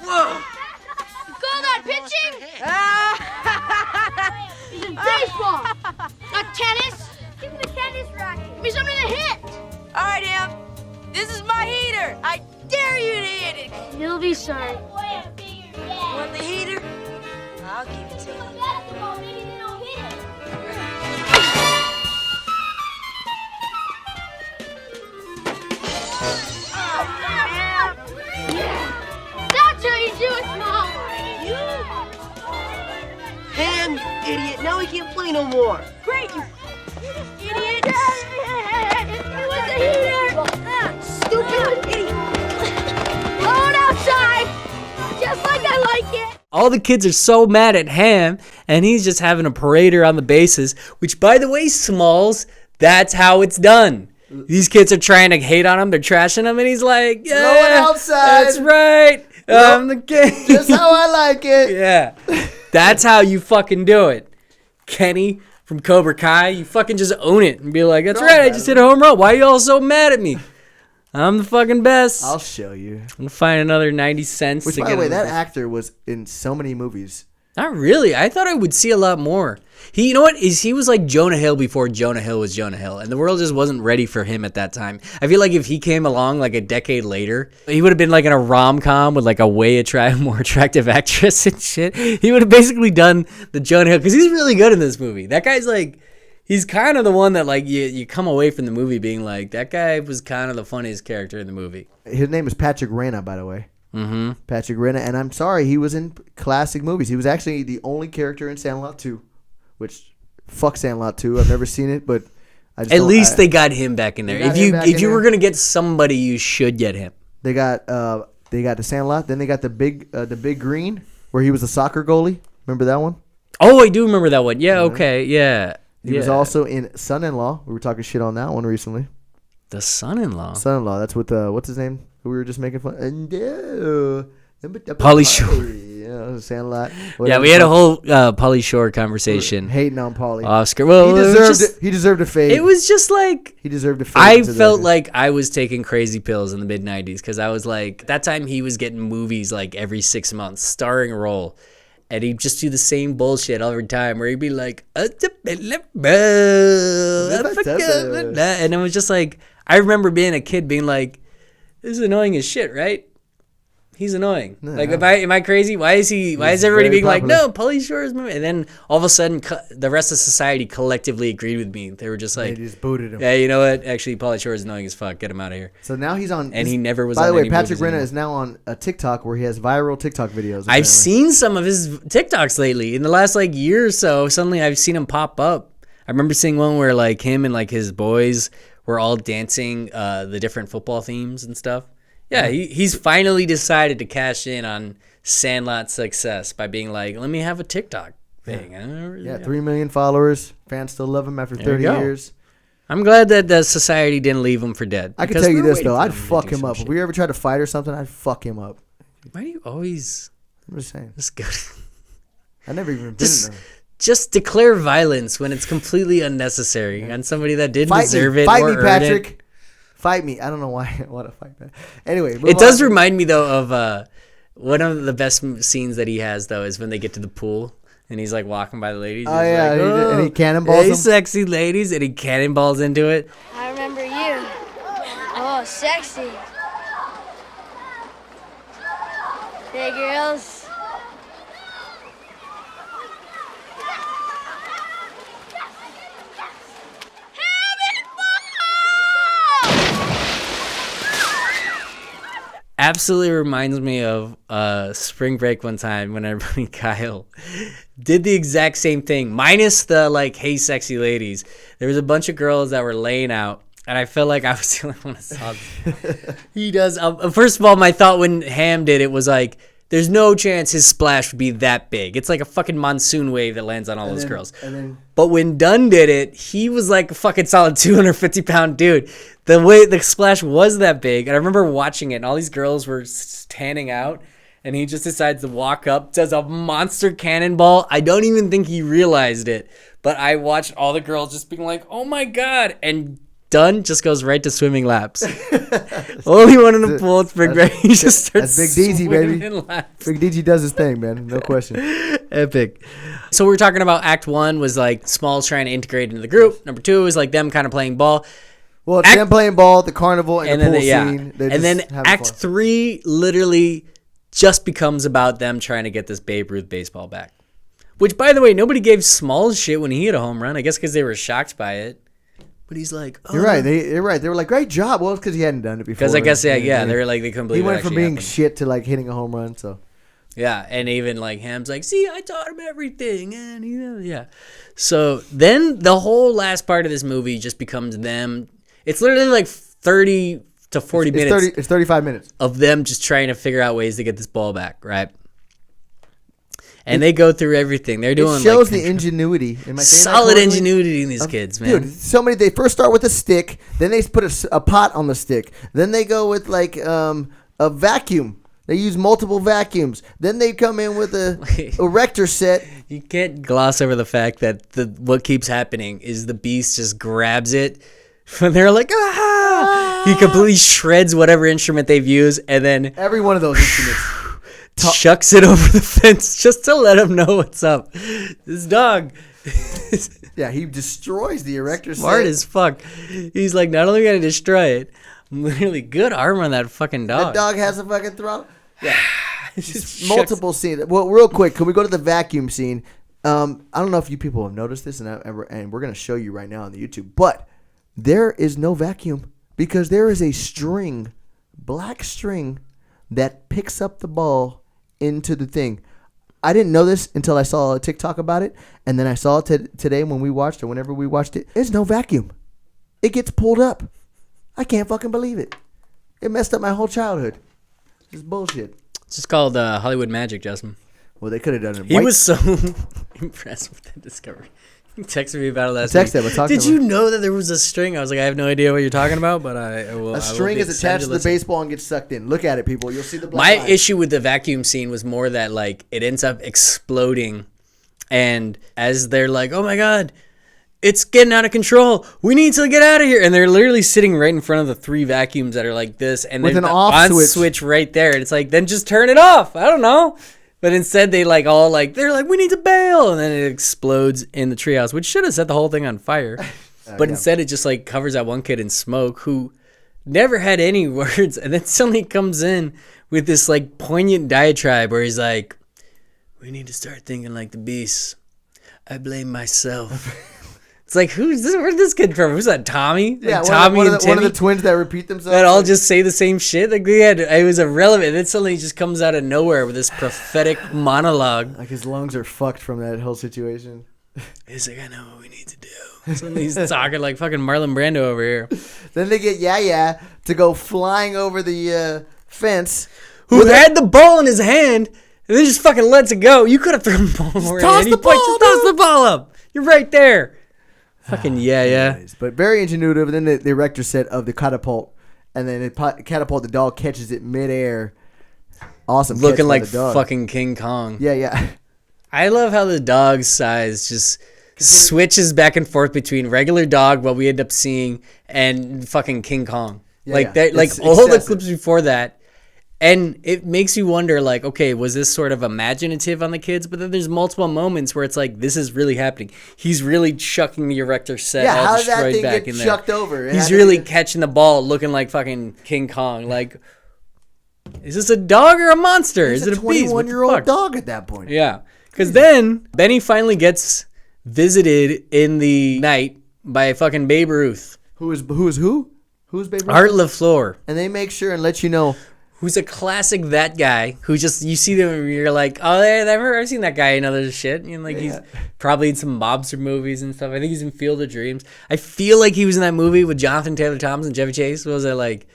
Whoa! You call that pitching? He's in baseball, not tennis. Give me the tennis racket. Give me something to hit. All right, Ham. This is my heater. I dare you to hit it. You'll be sorry. Want the heater? I'll give it to you. That's how you do it, Mom. Ham, you idiot. Now we can't play no more. Great, you idiot. It was a heater. Stupid idiot. Blow it outside, just like I like it. All the kids are so mad at Ham, and he's just having a parader on the bases, which, by the way, Smalls, that's how it's done. These kids are trying to hate on him. They're trashing him, and he's like, yeah, Throw it outside. That's right. I'm the king. Just how I like it. Yeah. That's how you fucking do it. Kenny from Cobra Kai, you fucking just own it and be like, that's right, I just hit a home run. Why are you all so mad at me? I'm the fucking best. I'll show you. I'm going to find another 90 cents. Which, to by get the way, him. that actor was in so many movies. Not really. I thought I would see a lot more. You know what? He was like Jonah Hill before Jonah Hill was Jonah Hill, and the world just wasn't ready for him at that time. I feel like if he came along like a decade later, he would have been like in a rom-com with like a more attractive actress and shit. He would have basically done the Jonah Hill, because he's really good in this movie. That guy's like, he's kind of the one that like you come away from the movie being like, that guy was kind of the funniest character in the movie. His name is Patrick Renna, by the way. Mm-hmm. Patrick Renna, and I'm sorry, he was in classic movies. He was actually the only character in Sandlot 2, which, fuck Sandlot 2. I've never seen it, but I just at least they got him back in there. If you were gonna get somebody, you should get him. They got the Sandlot, then they got the big green where he was a soccer goalie. Remember that one? Oh, I do remember that one. Yeah, okay, yeah. He was also in Son-in-Law. We were talking shit on that one recently. The Son-in-Law. Son-in-Law. That's with what's his name? Who we were just making fun. Pauly Shore. Yeah, Sandlot. Yeah, we had a whole Pauly Shore conversation. Hating on Pauly. Oscar. Well, he deserved a fade. It was just like he deserved a fade. I felt like I was taking crazy pills in the mid '90s because I was like, that time he was getting movies like every 6 months, starring role. And he'd just do the same bullshit every time where he'd be like, and it was just like, I remember being a kid being like, this is annoying as shit, right? He's annoying. No. Like, am I crazy? Why is everybody being like, no, Pauly Shore's movie? And then all of a sudden, the rest of society collectively agreed with me. They were just like, they just booted him. Yeah, you know what? Actually, Pauly Shore is annoying as fuck. Get him out of here. So now he's on. And he never was. By the on way, any Patrick movies Renna anymore. is now on a TikTok where he has viral TikTok videos. I've seen some of his TikToks lately. In the last like year or so, suddenly I've seen him pop up. I remember seeing one where like him and like his boys were all dancing the different football themes and stuff. Yeah, he's finally decided to cash in on Sandlot's success by being like, let me have a TikTok thing. Yeah, 3 million followers. Fans still love him after 30 years. I'm glad that the society didn't leave him for dead. I can tell you this, though. I'd fuck him up. If we ever tried to fight or something, I'd fuck him up. Why do you always... I'm just saying. That's good. I never even been in there. Just declare violence when it's completely unnecessary on somebody that didn't deserve it Fight or me, earn Patrick. it. Fight me. I don't know why I want to fight that. Anyway. It does remind me, though, of one of the best scenes that he has, though, is when they get to the pool and he's like walking by the ladies. Oh, yeah. Like, and he cannonballs hey, them. sexy ladies. And he cannonballs into it. I remember you. Oh, sexy. Hey, girls. absolutely reminds me of spring break one time when everybody Kyle did the exact same thing, minus the like, hey, sexy ladies. There was a bunch of girls that were laying out, and I felt like I was the only one that saw this. He does. First of all, my thought when Ham did it was like, there's no chance his splash would be that big. It's like a fucking monsoon wave that lands on all those girls. But when Dunn did it, he was like a fucking solid 250-pound dude. The way the splash was that big, and I remember watching it, and all these girls were standing out, and he just decides to walk up, does a monster cannonball. I don't even think he realized it, but I watched all the girls just being like, oh my God, and Dunn just goes right to swimming laps. Only one in the pool. It's Big Ray. He just starts That's Big DZ, baby. Laps. Big DZ does his thing, man. No question. Epic. So we're talking about Act 1 was like Smalls trying to integrate into the group. Number 2 was like them kind of playing ball. Well, it's them playing ball at the carnival and the pool scene. And then Act 3 literally just becomes about them trying to get this Babe Ruth baseball back. Which, by the way, nobody gave Smalls shit when he hit a home run. I guess because they were shocked by it. But he's like, oh. You're right. You're right. They were like, great job. Well, it's because he hadn't done it before. Because I guess, they were like, they couldn't believe it. He went from being happened. shit to like hitting a home run. So, yeah. And even like Ham's like, see, I taught him everything. And yeah. So then the whole last part of this movie just becomes them. It's literally like 30 to 40 minutes. It's 35 minutes of them just trying to figure out ways to get this ball back, right? And they go through everything. They're doing. It shows the ingenuity. Am I saying solid ingenuity in these kids, man. Dude, so many. They first start with a stick, then they put a pot on the stick, then they go with like a vacuum. They use multiple vacuums. Then they come in with a erector set. You can't gloss over the fact that what keeps happening is the beast just grabs it. And they're like, ah! He completely shreds whatever instrument they've used, and then every one of those instruments. Chucks it over the fence just to let him know what's up. This dog. Yeah, he destroys the erector set. Smart as fuck. He's like, not only gonna destroy it, literally good arm on that fucking dog. That dog has a fucking throttle. Yeah. Multiple scenes. Well, real quick, can we go to the vacuum scene? I don't know if you people have noticed this, and we're gonna show you right now on the YouTube, but there is no vacuum because there is a string, black string, that picks up the ball into the thing. I didn't know this until I saw a TikTok about it, and then I saw it today when we watched it, whenever we watched it. There's no vacuum. It gets pulled up. I can't fucking believe it. It messed up my whole childhood. It's bullshit. It's just called Hollywood magic, Justin. Well, they could have done it. He was so impressed with that discovery. He texted me about it last week. Did you know that there was a string? I was like, I have no idea what you're talking about, but I will. A string is attached to the baseball and gets sucked in. Look at it, people. You'll see the black line. Issue with the vacuum scene was more that like it ends up exploding, and as they're like, oh my God, it's getting out of control. We need to get out of here. And they're literally sitting right in front of the 3 vacuums that are like this, and with there's an the off switch right there. And it's like, then just turn it off. I don't know. But instead, they're like, we need to bail. And then it explodes in the treehouse, which should have set the whole thing on fire. But instead, it just like covers that one kid in smoke who never had any words. And then suddenly comes in with this like poignant diatribe where he's like, we need to start thinking like the beast. I blame myself. It's like, who's this? Where'd this kid from? Who's that, Tommy? Yeah, like Tommy one and Timmy? One of the twins that repeat themselves. That all just say the same shit. Like it was irrelevant. And then suddenly he just comes out of nowhere with this prophetic monologue. Like his lungs are fucked from that whole situation. He's like, I know what we need to do. Suddenly he's talking like fucking Marlon Brando over here. Then they get Yaya to go flying over the fence. Who had the ball in his hand and then just fucking lets it go. You could have thrown the ball over toss the ball, just toss the ball up. You're right there. Fucking yeah. But very ingenuitive. And then the erector set of the catapult. And then the catapult, the dog catches it midair. Awesome. Looking like fucking King Kong. Yeah. I love how the dog's size just switches back and forth between regular dog, what we end up seeing, and fucking King Kong. Like all the clips before that. And it makes you wonder, like, okay, was this sort of imaginative on the kids? But then there's multiple moments where it's like, this is really happening. He's really chucking the erector set all destroyed back in there. Chucked over? He's really catching the ball, looking like fucking King Kong. Like, is this a dog or a monster? Is it a beast? 21-year-old dog at that point. Yeah, because then Benny finally gets visited in the night by fucking Babe Ruth. Who is who? Who's Babe Ruth? Art LaFleur. And they make sure and let you know. who's a classic that guy who just, you see them and you're like, oh, I've seen that guy in other shit. You know, like he's probably in some mobster movies and stuff. I think he's in Field of Dreams. I feel like he was in that movie with Jonathan Taylor Thomas and Chevy Chase. What was it, like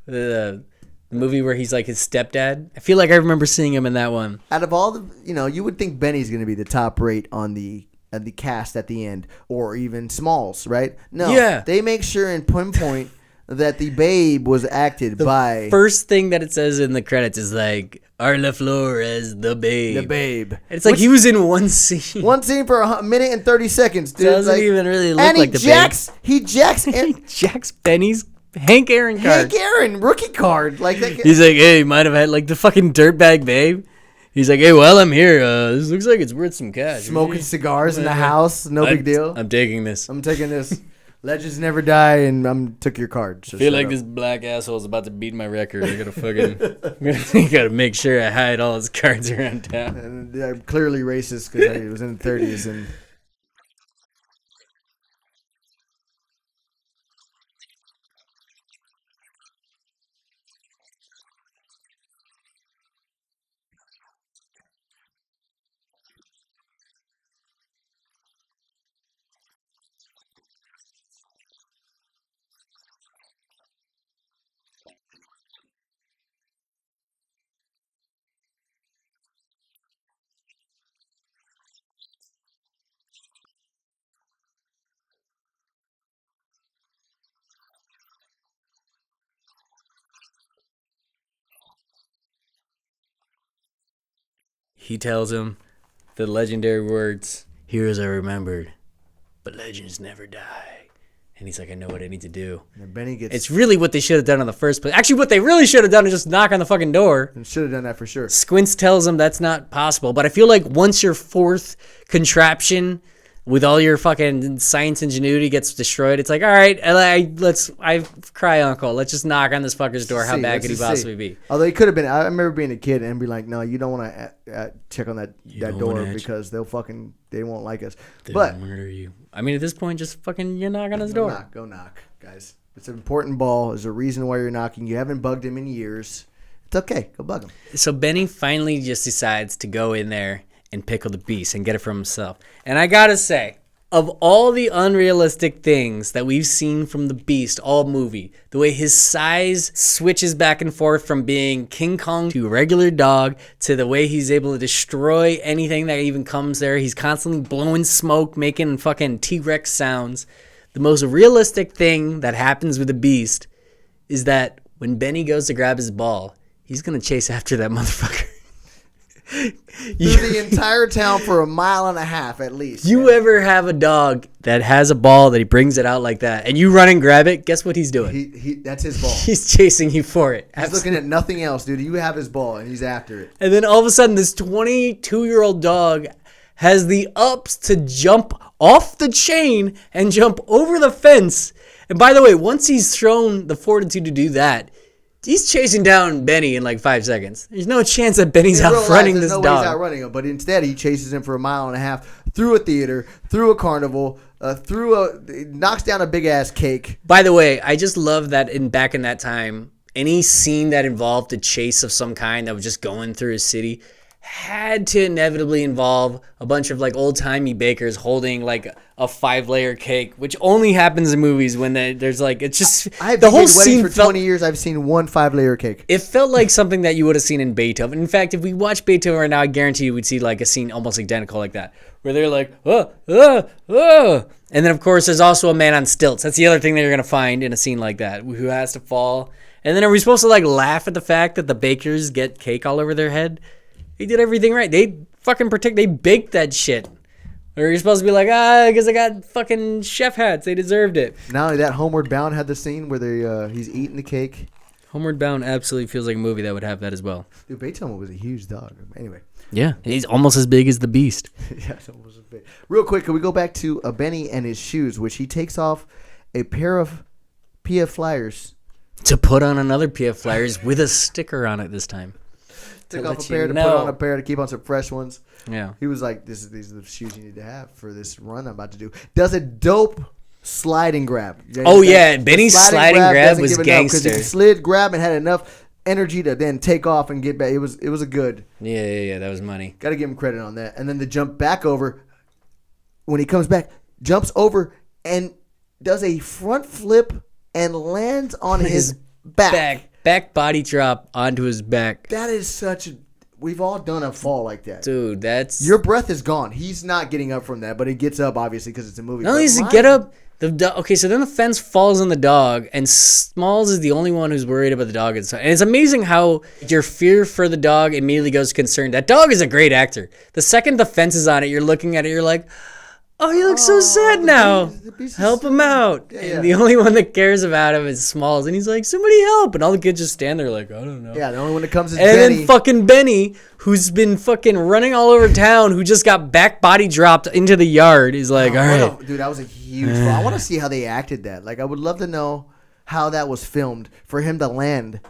the movie where he's like his stepdad? I feel like I remember seeing him in that one. Out of all the, you would think Benny's going to be the top rate on the cast at the end, or even Smalls, right? No, yeah. They make sure and pinpoint that the Babe was acted by. First thing that it says in the credits is like Art LaFleur as the Babe. The Babe. And it's like he was in one scene. One scene for a minute and 30 seconds, dude. Doesn't even really look like the Babe. He jacks Benny's Hank Aaron card. Hank Aaron rookie card. Like that. He's like, hey, might have had like the fucking dirtbag Babe. He's like, hey, while I'm here, this looks like it's worth some cash. Smoking cigars in the house, no big deal. I'm taking this. I'm taking this. Legends never die, and took your card. So I feel like this black asshole is about to beat my record. I gotta gotta make sure I hide all his cards around town. And I'm clearly racist because I was in the 30s and. He tells him the legendary words, heroes are remembered, but legends never die. And he's like, I know what I need to do. And Benny gets. It's really what they should have done in the first place. Actually, what they really should have done is just knock on the fucking door. And should have done that for sure. Squints tells him that's not possible. But I feel like once your fourth contraption with all your fucking science ingenuity gets destroyed, it's like, all right, I cry uncle. Let's just knock on this fucker's door. How bad could he possibly be? Although he could have been. I remember being a kid and be like, no, you don't want to check on that door because they won't like us. They'll murder you. I mean, at this point, just fucking you knock on his door. Go knock, guys. It's an important ball. There's a reason why you're knocking. You haven't bugged him in years. It's okay. Go bug him. So Benny finally just decides to go in there and pickle the beast and get it for himself. And I gotta say, of all the unrealistic things that we've seen from the Beast all movie, the way his size switches back and forth from being King Kong to a regular dog to the way he's able to destroy anything that even comes there. He's constantly blowing smoke, making fucking T-Rex sounds. The most realistic thing that happens with the Beast is that when Benny goes to grab his ball, he's going to chase after that motherfucker. Through the entire town for 1.5 miles at least. You ever have a dog that has a ball that he brings it out like that and you run and grab it? Guess what he's doing? That's his ball. He's chasing you for it. He's looking at nothing else, dude. You have his ball and he's after it. And then all of a sudden this 22-year-old dog has the ups to jump off the chain and jump over the fence. And by the way, once he's shown the fortitude to do that, he's chasing down Benny in like 5 segnds. There's no chance that Benny's outrunning this dog. He's outrunning him, but instead he chases him for 1.5 miles through a theater, through a carnival, knocks down a big ass cake. By the way, I just love that back in that time, any scene that involved a chase of some kind that was just going through a city had to inevitably involve a bunch of like old-timey bakers holding like a 5-layer cake, which only happens in movies when there's like, it's just the whole scene for 20 years. I've seen one 5-layer cake. It felt like something that you would have seen in Beethoven. In fact, if we watch Beethoven right now, I guarantee you would see like a scene almost identical like that, where they're like, and then of course there's also a man on stilts. That's the other thing that you're gonna find in a scene like that, who has to fall. And then are we supposed to like laugh at the fact that the bakers get cake all over their head? They did everything right. They fucking they baked that shit. Or you're supposed to be like, because I got fucking chef hats. They deserved it. Not only that, Homeward Bound had the scene where he's eating the cake. Homeward Bound absolutely feels like a movie that would have that as well. Dude, Beethoven was a huge dog. Anyway. Yeah, he's almost as big as the Beast. Yeah, it's almost as big. Real quick, can we go back to Benny and his shoes, which he takes off a pair of PF Flyers. To put on another PF Flyers with a sticker on it this time. Took off a pair to put on a pair to keep on some fresh ones. Yeah. He was like, these are the shoes you need to have for this run I'm about to do. Does a dope sliding grab. Oh, yeah. Benny's sliding grab was gangster. Because he slid, grab, and had enough energy to then take off and get back. It was a good. Yeah. That was money. Got to give him credit on that. And then the jump back over, when he comes back, jumps over and does a front flip and lands on his back. Back body drop onto his back. That is such a... We've all done a fall like that. Dude, that's... Your breath is gone. He's not getting up from that, but he gets up, obviously, because it's a movie. Not only does he get up... Okay, so then the fence falls on the dog, and Smalls is the only one who's worried about the dog. And it's amazing how your fear for the dog immediately goes to concern. That dog is a great actor. The second the fence is on it, you're looking at it, you're like... Oh, he looks so sad now. Help him out. Yeah. And the only one that cares about him is Smalls. And he's like, somebody help. And all the kids just stand there like, I don't know. Yeah, the only one that comes is and Benny. then fucking Benny, who's been fucking running all over town, who just got back body dropped into the yard, is like, all right. Dude, that was a huge fall. I want to see how they acted that. Like, I would love to know how that was filmed for him to land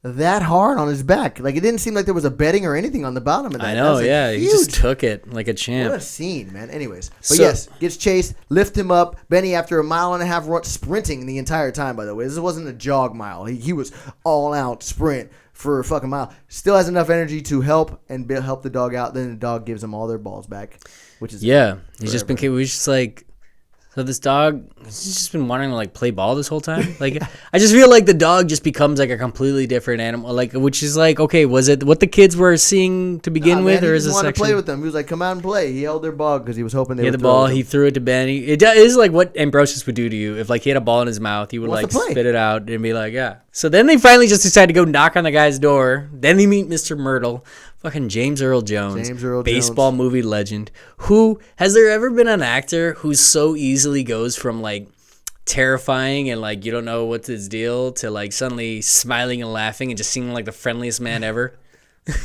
that hard on his back. Like, it didn't seem like there was a bedding or anything on the bottom of that. I know, that he just took it like a champ. What a scene, man. Anyways, but yes, gets chased, lift him up. Benny, after a mile and a half run, sprinting the entire time, by the way. This wasn't a jog mile. He was all out sprint for a fucking mile. Still has enough energy to help the dog out. Then the dog gives them all their balls back, which is he's just been. We just like. So this dog, he's just been wanting to like play ball this whole time. Like, I just feel like the dog just becomes like a completely different animal. Like, which is like, okay, was it what the kids were seeing to begin with, or is it wanted to play with them? He was like, "Come out and play." He held their ball because he was hoping they would the ball. He threw it to Benny. It is like what Ambrosius would do to you if like he had a ball in his mouth. He would like spit it out and be like, "Yeah." So then they finally just decide to go knock on the guy's door. Then they meet Mr. Myrtle. Fucking James Earl Jones, baseball movie legend. Who has there ever been an actor who so easily goes from like terrifying and like you don't know what's his deal to like suddenly smiling and laughing and just seeming like the friendliest man ever?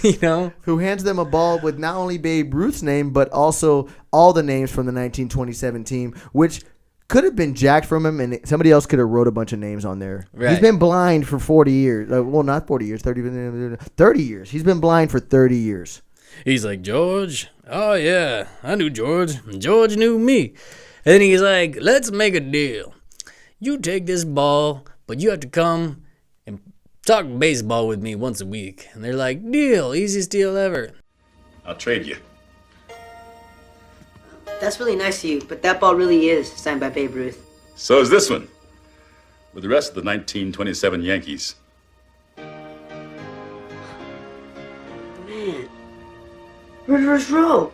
You know, who hands them a ball with not only Babe Ruth's name but also all the names from the 1927 team, which could have been jacked from him, and somebody else could have wrote a bunch of names on there. Right. He's been blind for 40 years. Well, not 40 years, 30 years. He's been blind for 30 years. He's like, George, oh yeah, I knew George. George knew me. And then he's like, let's make a deal. You take this ball, but you have to come and talk baseball with me once a week. And they're like, deal, easiest deal ever. I'll trade you. That's really nice of you, but that ball really is signed by Babe Ruth. So is this one, with the rest of the 1927 Yankees. Man. Murderer's Row.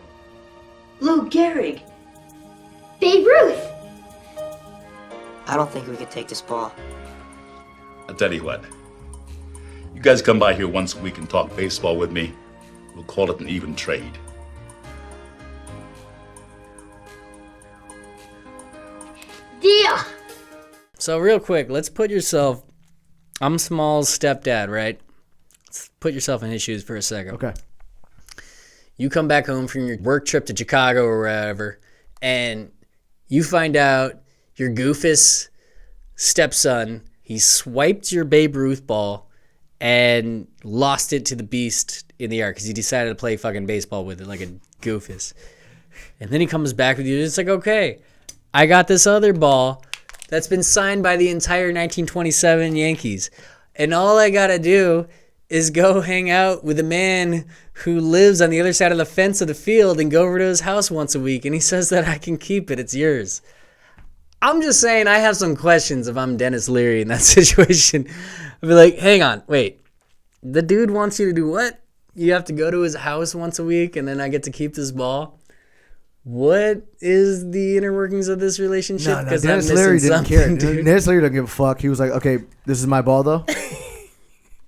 Lou Gehrig. Babe Ruth. I don't think we could take this ball. I'll tell you what. You guys come by here once a week and talk baseball with me. We'll call it an even trade. Deal. So real quick, let's put yourself. I'm Small's stepdad, right? Let's put yourself in his shoes for a second. Okay. You come back home from your work trip to Chicago or wherever, and you find out your goofus stepson, he swiped your Babe Ruth ball and lost it to the beast in the yard because he decided to play fucking baseball with it like a goofus. And then he comes back with you, and it's like, okay, I got this other ball that's been signed by the entire 1927 Yankees. And all I got to do is go hang out with a man who lives on the other side of the fence of the field and go over to his house once a week. And he says that I can keep it. It's yours. I'm just saying I have some questions if I'm Dennis Leary in that situation. I'd be like, hang on, wait. The dude wants you to do what? You have to go to his house once a week and then I get to keep this ball? What is the inner workings of this relationship? Because Dennis Leary didn't care. Dennis Leary doesn't give a fuck. He was like, okay, this is my ball though.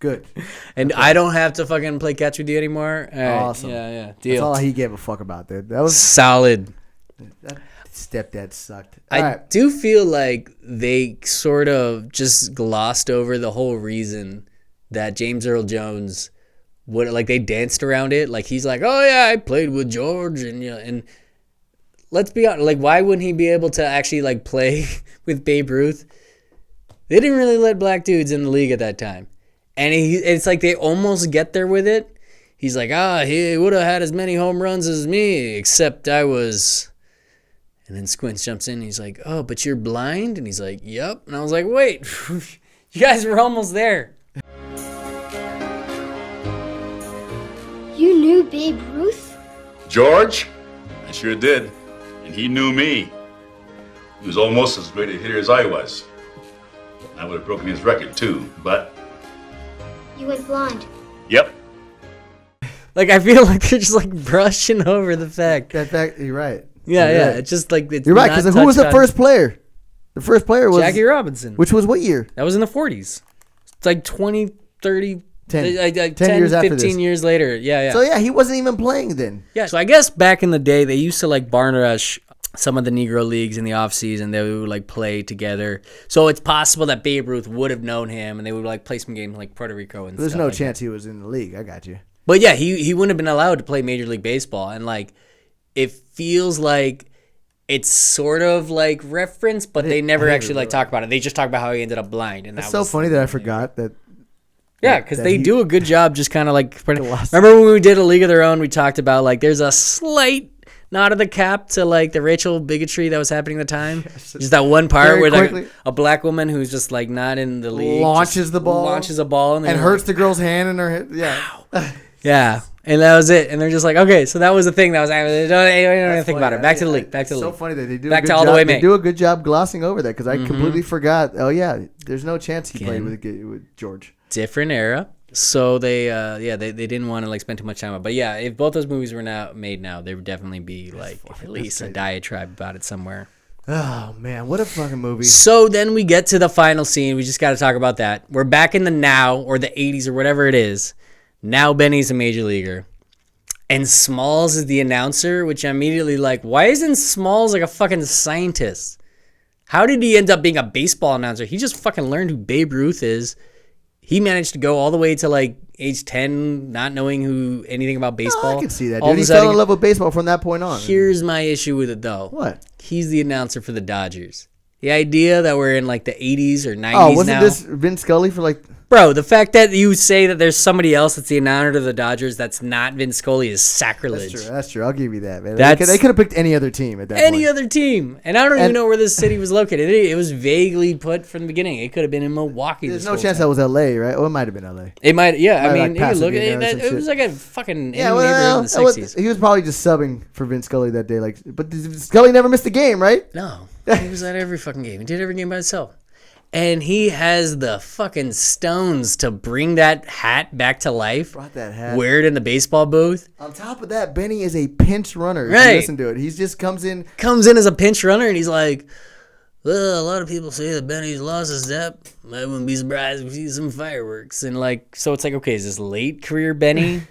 Good. And okay. I don't have to fucking play catch with you anymore. All right. Awesome. Yeah. Deal. That's all he gave a fuck about, dude. That was solid. That stepdad sucked. I do feel like they sort of just glossed over the whole reason that James Earl Jones would, like, they danced around it. Like, he's like, oh yeah, I played with George, and let's be honest, like, why wouldn't he be able to actually, like, play with Babe Ruth? They didn't really let black dudes in the league at that time. And it's like they almost get there with it. He's like, he would have had as many home runs as me, except I was... And then Squints jumps in and he's like, oh, but you're blind? And he's like, yep. And I was like, wait, you guys were almost there. Babe Ruth? George? I sure did. And he knew me. He was almost as great a hitter as I was. I would have broken his record, too, but... You went blind. Yep. Like, I feel like they're just, like, brushing over the fact. That fact, you're right. Yeah, You're yeah. right. It's just like... It's You're right, not because who was the touched on. first player? The first player was... Jackie Robinson. Which was what year? That was in the 40s. It's like 20, 30... 10 10 years after 15 this. years later. Yeah, yeah. So, yeah, he wasn't even playing then. Yeah, so I guess back in the day, they used to, like, barn rush some of the Negro leagues in the offseason. They would, like, play together. So it's possible that Babe Ruth would have known him, and they would, like, play some games like Puerto Rico and There's stuff no like chance he was in the league. I got you. But, yeah, he wouldn't have been allowed to play Major League Baseball. And, like, it feels like it's sort of, like, reference, but they never actually, like, talk about it. They just talk about how he ended up blind. And It's so funny that I forgot that. Yeah, because they do a good job just kind of like... Gloss. Remember when we did A League of Their Own, we talked about, like, there's a slight nod of the cap to, like, the racial bigotry that was happening at the time. Just that one part Very where quickly. like, a black woman who's just, like, not in the league... Launches the ball. Launches a ball. And hurts the girl's hand in her head. Yeah. Yeah. And that was it. And they're just like, okay, so that was the thing that was happening. Don't even think about it. Back to the league. Back to the So league. funny that they do Back a good to all job. the way, They mate. do a good job glossing over that because I Mhm. completely forgot. Oh, yeah. There's no chance he played Again. with George. Different era. So they didn't want to like spend too much time on it. But yeah, if both those movies were made now, there would definitely be like at least a diatribe about it somewhere. Oh, man. What a fucking movie. So then we get to the final scene. We just got to talk about that. We're back in the now or the 80s or whatever it is. Now Benny's a major leaguer. And Smalls is the announcer, which I'm immediately like, why isn't Smalls like a fucking scientist? How did he end up being a baseball announcer? He just fucking learned who Babe Ruth is. He managed to go all the way to like age 10, not knowing anything about baseball. I can see that, All dude. of a He sudden- fell in love with baseball from that point on. Here's my issue with it, though. What? He's the announcer for the Dodgers. The idea that we're in like the 80s or 90s Oh, wasn't now. this Vince Scully for like... Bro, the fact that you say that there's somebody else that's the announcer to the Dodgers that's not Vince Scully is sacrilege. That's true. I'll give you that, man. That's- They could have picked any other team at that point. Any other team. And I don't even know where this city was located. It was vaguely put from the beginning. It could have been in Milwaukee. There's this no whole chance time. that was L.A., right? Oh, it might have been L.A. It might, yeah. I Might mean, like you look at Pasadena or it. some It was shit. like a fucking Yeah, neighborhood in the 60s. he was probably just subbing for Vince Scully that day. Like, but Scully never missed a game, right? No, he was at every fucking game. He did every game by himself. And he has the fucking stones to bring that hat back to life. Brought that hat. Wear it in the baseball booth. On top of that, Benny is a pinch runner. If you Right. listen to it. He just comes in. Comes in as a pinch runner, and he's like, well, a lot of people say that Benny's lost his step. I wouldn't be surprised if we see some fireworks. And like, so it's like, okay, is this late career Benny?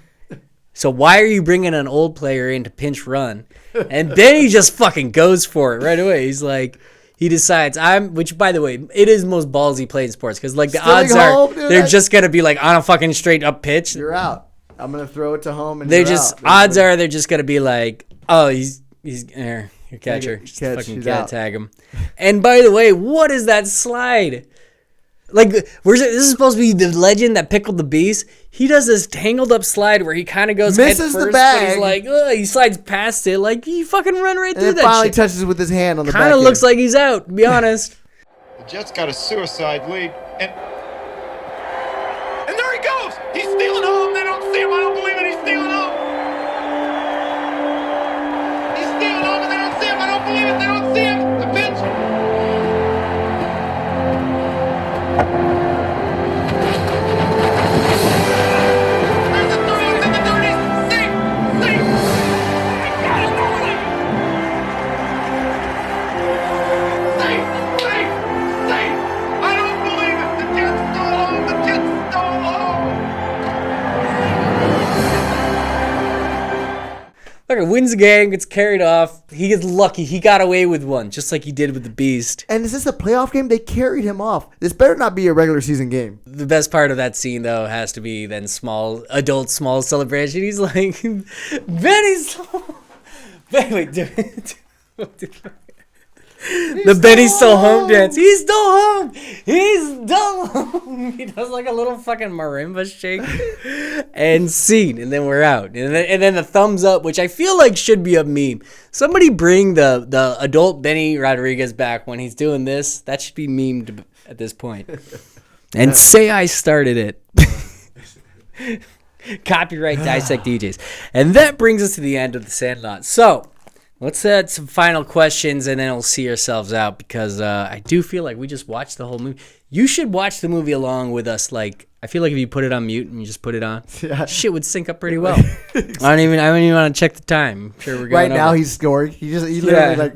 So why are you bringing an old player in to pinch run? And Benny just fucking goes for it right away. He's like, he decides which by the way, it is the most ballsy play in sports because like the Stealing odds are home, dude, they're just gonna be like on a fucking straight up pitch. You're out. I'm gonna throw it to home, and They're you're just out. odds are they're just gonna be like, oh, he's your catcher, just catch, fucking he's cat out. tag him. And by the way, what is that slide? Like, this is supposed to be the legend that pickled the beast. He does this tangled up slide where he kind of goes Misses head the first, but bag. he's like, ugh, he slides past it, like he fucking run right And through it that finally shit. touches it with his hand on the back. Kind of looks like he's out, to be honest. The Jets got a suicide lead, and there he goes! He's stealing home. They don't see him. I don't believe it. He's stealing home. He's stealing home, and they don't see him. I don't believe it. They don't see him. The pitch. There's the throw. He's in the 30s. Safe. Safe. Safe. Safe. Safe. I don't believe it. The Jets stole home. The Jets stole home. Fucking wins the game, gets carried off. He gets lucky. He got away with one, just like he did with the beast. And is this a playoff game? They carried him off. This better not be a regular season game. The best part of that scene, though, has to be then adult small celebration. He's like, Benny's. Wait, the Benny's still home dance. He's still home. He's still home. He does like a little fucking marimba shake and scene, and then we're out. And then the thumbs up, which I feel like should be a meme. Somebody bring the adult Benny Rodriguez back when he's doing this. That should be memed at this point. And say I started it. Copyright Dissect DJs. And that brings us to the end of the Sandlot. So let's add some final questions and then we'll see ourselves out because I do feel like we just watched the whole movie. You should watch the movie along with us. Like, I feel like if you put it on mute and you just put it on, shit would sync up pretty well. I don't even want to check the time. I'm sure we're going right now over. He's scoring. He literally like.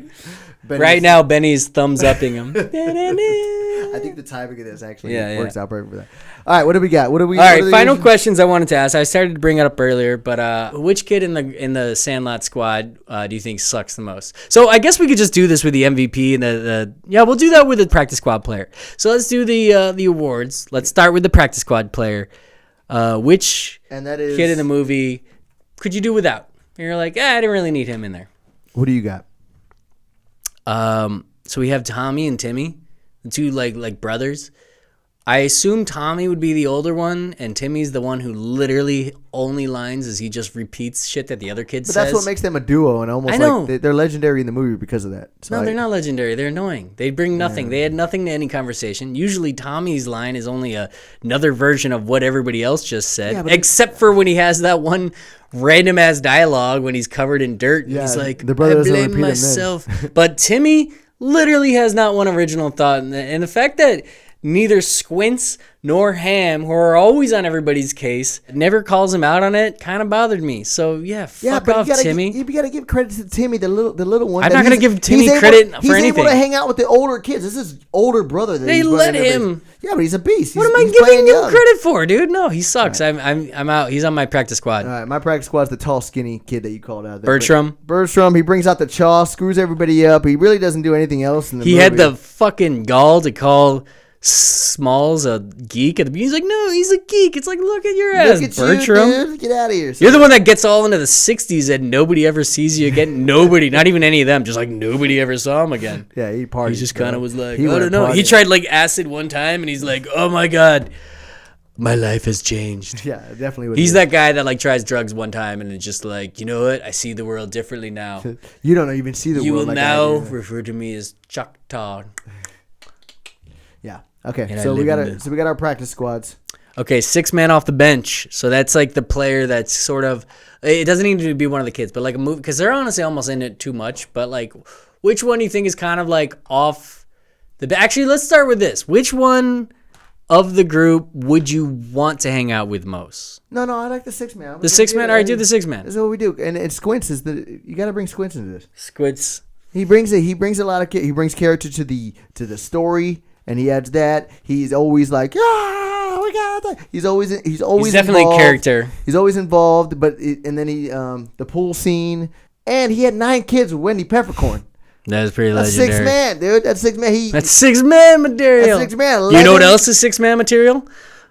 Right now, Benny's thumbs upping him. I think the timing of this actually works out perfect for that. All right, what do we got? All right, final questions I wanted to ask. I started to bring it up earlier, but which kid in the Sandlot squad do you think sucks the most? So I guess we could just do this with the MVP and we'll do that with the practice squad player. So let's do the awards. Let's start with the practice squad player. Which kid in the movie could you do without? You're like, I didn't really need him in there. What do you got? So we have Tommy and Timmy, the two like brothers. I assume Tommy would be the older one, and Timmy's the one who literally only lines is he just repeats shit that the other kid says. But that's what makes them a duo, and almost like they're legendary in the movie because of that. So no, they're not legendary. They're annoying. They bring nothing. Yeah. They add nothing to any conversation. Usually Tommy's line is only another version of what everybody else just said, except for when he has that one random ass dialogue when he's covered in dirt. And he's like, I blame myself. But Timmy literally has not one original thought. And the fact that neither Squints nor Ham, who are always on everybody's case, never calls him out on it, kind of bothered me. So fuck off, Timmy. You gotta give credit to Timmy, the little one. I'm not gonna give Timmy credit for anything. He's able to hang out with the older kids. This is older brother. They let him. Yeah, but he's a beast. What am I giving him credit for, dude? No, he sucks. Right. I'm out. He's on my practice squad. All right, my practice squad's the tall, skinny kid that you called out there. Bertram. He brings out the chaw, screws everybody up. He really doesn't do anything else in the movie. He had the fucking gall to call Smalls a geek at the beginning. He's like, no, he's a geek. It's like, look at your ass, Bertram. You, dude. Get out of here. You're the one that gets all into the 60s and nobody ever sees you again. Nobody, not even any of them. Just like nobody ever saw him again. Yeah, he partied. He just kind of was like, I don't know. He tried like acid one time and he's like, oh my God, my life has changed. Yeah, definitely. He's that guy that like tries drugs one time and it's just like, you know what? I see the world differently now. You don't even see the world. You will like now refer to me as Choctaw. Yeah. Okay, so we got our practice squads. Okay, 6 man off the bench. So that's like the player that's sort of. It doesn't need to be one of the kids, but like a movie because they're honestly almost in it too much. But like, which one do you think is kind of like off the? Actually, let's start with this. Which one of the group would you want to hang out with most? No, I like the 6 man. The 6 man. All right, do the 6 man. That's what we do. And Squints is you got to bring Squints into this. Squints. He brings a lot of he brings character to the story. And he adds that he's always like, we got that. He's definitely involved. A character. He's always involved, and then he the pool scene, and he had 9 kids with Wendy Peffercorn. That's pretty legendary. That's 6 man, dude. That's 6 man. That's 6 man material. That's 6 man. You know what else is 6 man material?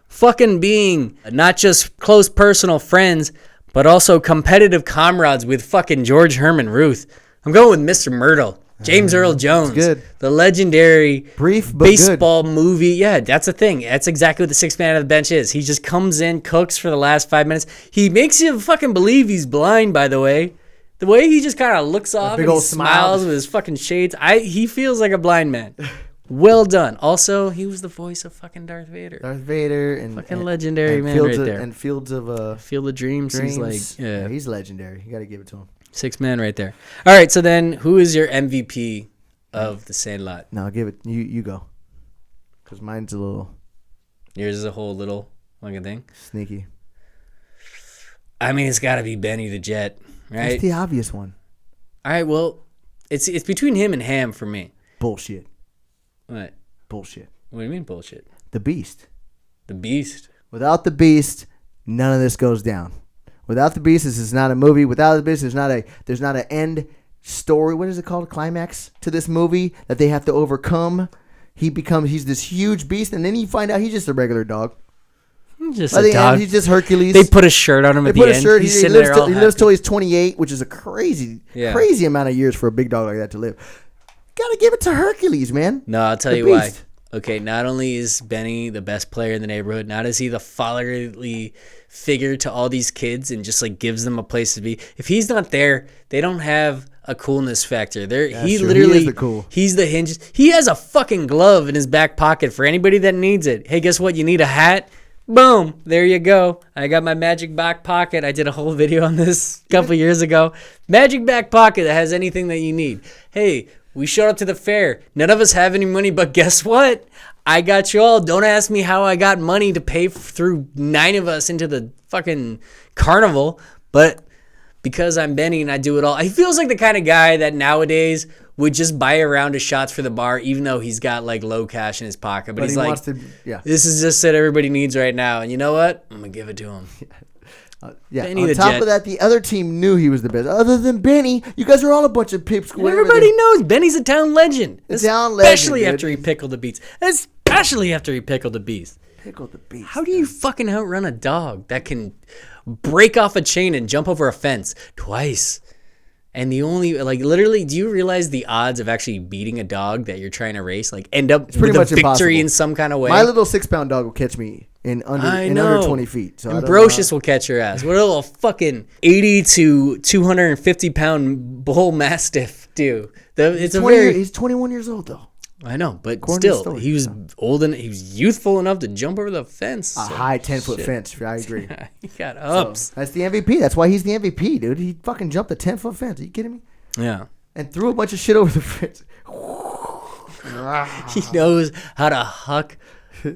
Fucking being not just close personal friends, but also competitive comrades with fucking George Herman Ruth. I'm going with Mr. Myrtle. James Earl Jones, good. The legendary brief but baseball movie. Yeah, that's the thing. That's exactly what the 6 man of the bench is. He just comes in, cooks for the last 5 minutes. He makes you fucking believe he's blind, by the way. The way he just kind of looks off and he smiles with his fucking shades. He feels like a blind man. Well done. Also, he was the voice of fucking Darth Vader. And fucking legendary man right there. And Field of Dreams. He's like, yeah, he's legendary. You got to give it to him. 6 man right there. All right, so then who is your MVP of the Sandlot? No, give it. You go. Because mine's a little. Yours is a whole little fucking thing. Sneaky. I mean, it's got to be Benny the Jet, right? That's the obvious one. All right, well, it's between him and Ham for me. Bullshit. What? Bullshit. What do you mean bullshit? The Beast. The Beast. Without the Beast, none of this goes down. Without the Beast, this is not a movie. Without the Beast, there's not an end story. What is it called? Climax to this movie that they have to overcome. He's this huge beast, and then you find out he's just a regular dog. Just a dog. End, he's just Hercules. They put a shirt on him at the end. He's sitting there all happy. He lives till he's 28, which is a crazy amount of years for a big dog like that to live. Gotta give it to Hercules, man. No, I'll tell you why. Okay, not only is Benny the best player in the neighborhood, not is he the fatherly figure to all these kids and just like gives them a place to be. If he's not there, they don't have a coolness factor. He literally, he's the hinge. He has a fucking glove in his back pocket for anybody that needs it. Hey, guess what? You need a hat? Boom. There you go. I got my magic back pocket. I did a whole video on this a couple years ago. Magic back pocket that has anything that you need. Hey, we showed up to the fair. None of us have any money, but guess what? I got you all. Don't ask me how I got money to pay through 9 of us into the fucking carnival, but because I'm Benny and I do it all. He feels like the kind of guy that nowadays would just buy a round of shots for the bar, even though he's got like low cash in his pocket. But he's he like, wants to, yeah. This is just what everybody needs right now. And you know what? I'm going to give it to him. Yeah. Benny On the top Jet. of that, the other team knew he was the best. Other than Benny, you guys are all a bunch of pipsqueaks. Everybody knows Benny's a town legend. A town legend, Especially dude. after he pickled the beast. Especially after he pickled the beast. Pickled the beast. How do you fucking outrun a dog that can break off a chain and jump over a fence twice? And the only, like, literally, do you realize the odds of actually beating a dog that you're trying to race, like, end up It's pretty with much a victory impossible. in some kind of way? My little 6-pound dog will catch me in under 20 feet. So Ambrosius will catch your ass. What will a fucking 80 to 250 pound bull mastiff do? He's 21 years old, though. I know, but According to the still, story, he was old and he was youthful enough to jump over the fence. A high 10-foot fence. I agree. He got ups. So, that's the MVP. That's why he's the MVP, dude. He fucking jumped a 10-foot fence. Are you kidding me? Yeah. And threw a bunch of shit over the fence. He knows how to huck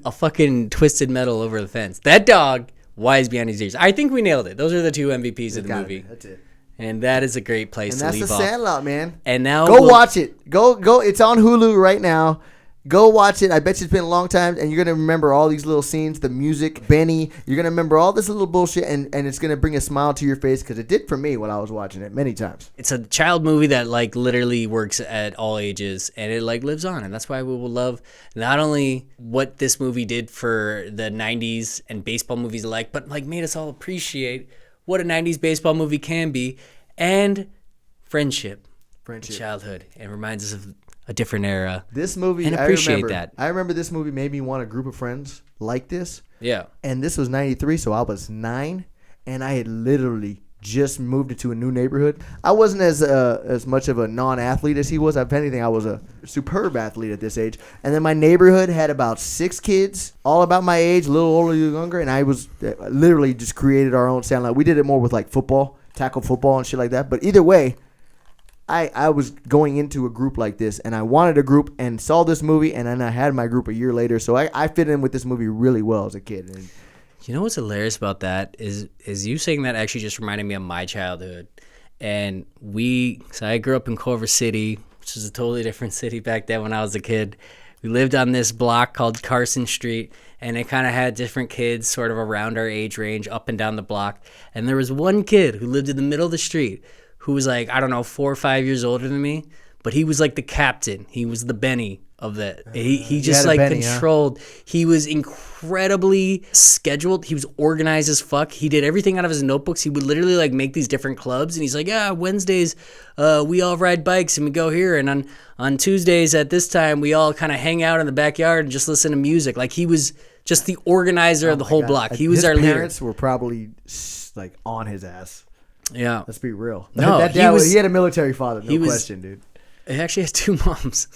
a fucking twisted metal over the fence. That dog, wise beyond his years. I think we nailed it. Those are the 2 MVPs of the movie. That's it. And that is a great place And to that's leave the off. Sandlot, man. And now go watch it. Go. It's on Hulu right now. Go watch it. I bet you it's been a long time, and you're gonna remember all these little scenes, the music, Benny. You're gonna remember all this little bullshit, and it's gonna bring a smile to your face because it did for me when I was watching it many times. It's a child movie that like literally works at all ages, and it like lives on, and that's why we will love not only what this movie did for the 90s and baseball movies alike, but like made us all appreciate what a 90s baseball movie can be, and friendship, and childhood, and reminds us of a different era. This movie, and appreciate that. I remember this movie made me want a group of friends like this. Yeah. And this was 93, so I was 9, and I had literally just moved into a new neighborhood. I wasn't as much of a non-athlete as he was. If anything, I was a superb athlete at this age. And then my neighborhood had about 6 kids, all about my age, a little older, a little younger, and I was literally just created our own Sandlot. We did it more with like football, tackle football and shit like that. But either way, I was going into a group like this, and I wanted a group and saw this movie, and then I had my group a year later. So I fit in with this movie really well as a kid. And you know what's hilarious about that is you saying that actually just reminded me of my childhood. And so I grew up in Culver City, which is a totally different city back then when I was a kid. We lived on this block called Carson Street, and it kind of had different kids sort of around our age range up and down the block. And there was one kid who lived in the middle of the street who was like, I don't know, 4 or 5 years older than me, but he was like the captain. He was the Benny of that. He just like Benny, controlled. Huh? He was incredibly scheduled. He was organized as fuck. He did everything out of his notebooks. He would literally like make these different clubs, and he's like, yeah, Wednesdays we all ride bikes and we go here, and on Tuesdays at this time we all kind of hang out in the backyard and just listen to music. Like he was just the organizer of the whole block. He was our leader. His parents were probably like on his ass. Yeah. Let's be real. No, that dad he had a military father, no question, dude. He actually has 2 moms.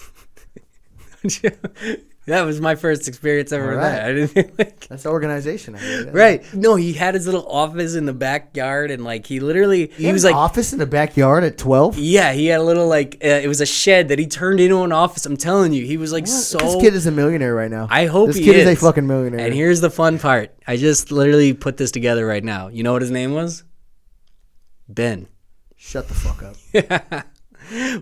That was my first experience ever with that. I didn't think, like, that's organization. Right. No, he had his little office in the backyard, and like he was like office in the backyard at 12. Yeah, he had a little like it was a shed that he turned into an office. I'm telling you, he was like so. This kid is a millionaire right now. I hope this he kid is a fucking millionaire. And here's the fun part. I just literally put this together right now. You know what his name was? Ben. Shut the fuck up.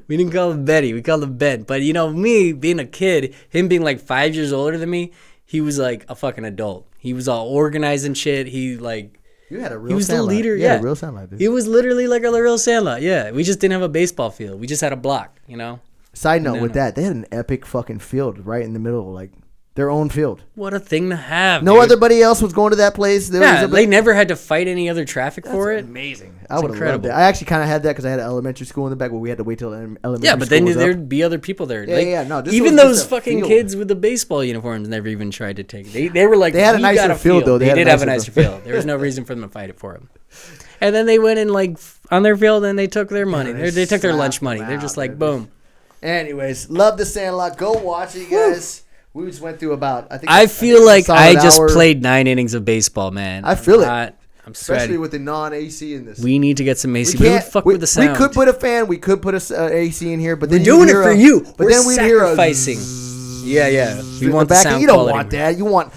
We didn't call him Betty. We called him Ben. But, you know, me being a kid, him being like 5 years older than me, he was like a fucking adult. He was all organized and shit. He like... You had a real He was Sandlot. the leader, You yeah. had a real Sandlot, dude. He was literally like a real Sandlot, yeah. We just didn't have a baseball field. We just had a block, you know? Side note with that, they had an epic fucking field right in the middle, like their own field. What a thing to have, No dude. other else was going to that place. They never had to fight any other traffic for it. Amazing. It's I would have loved incredible. it. I actually kind of had that because I had an elementary school in the back where we had to wait till elementary Yeah, but then school was up. there'd be other people there. Yeah, like, yeah, no, this even was those just a fucking field. kids with the baseball uniforms never even tried to take it. They were like, They had a "We nicer got a field, though. They did have a nicer field. There was no reason for them to fight it for them. And then they went in like on their field and they took their money. They took their lunch money. They're just like, boom. Anyways, love the Sandlot. Go watch it, you guys. We just went through about. I feel like I just played 9 innings of baseball, man. I feel it. I'm Especially sweaty. with the non-AC in this. We need to get some AC. We would fuck with the sound. We could put a fan. We could put a AC in here, but We're then doing it for you. But We're then we'd hear a sacrificing. Yeah. We want the back. sound You don't quality. want that. You want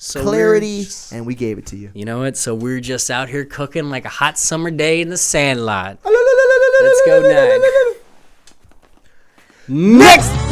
So clarity, and we gave it to you. You know what? So we're just out here cooking like a hot summer day in the Sandlot. Let's go 9. Next.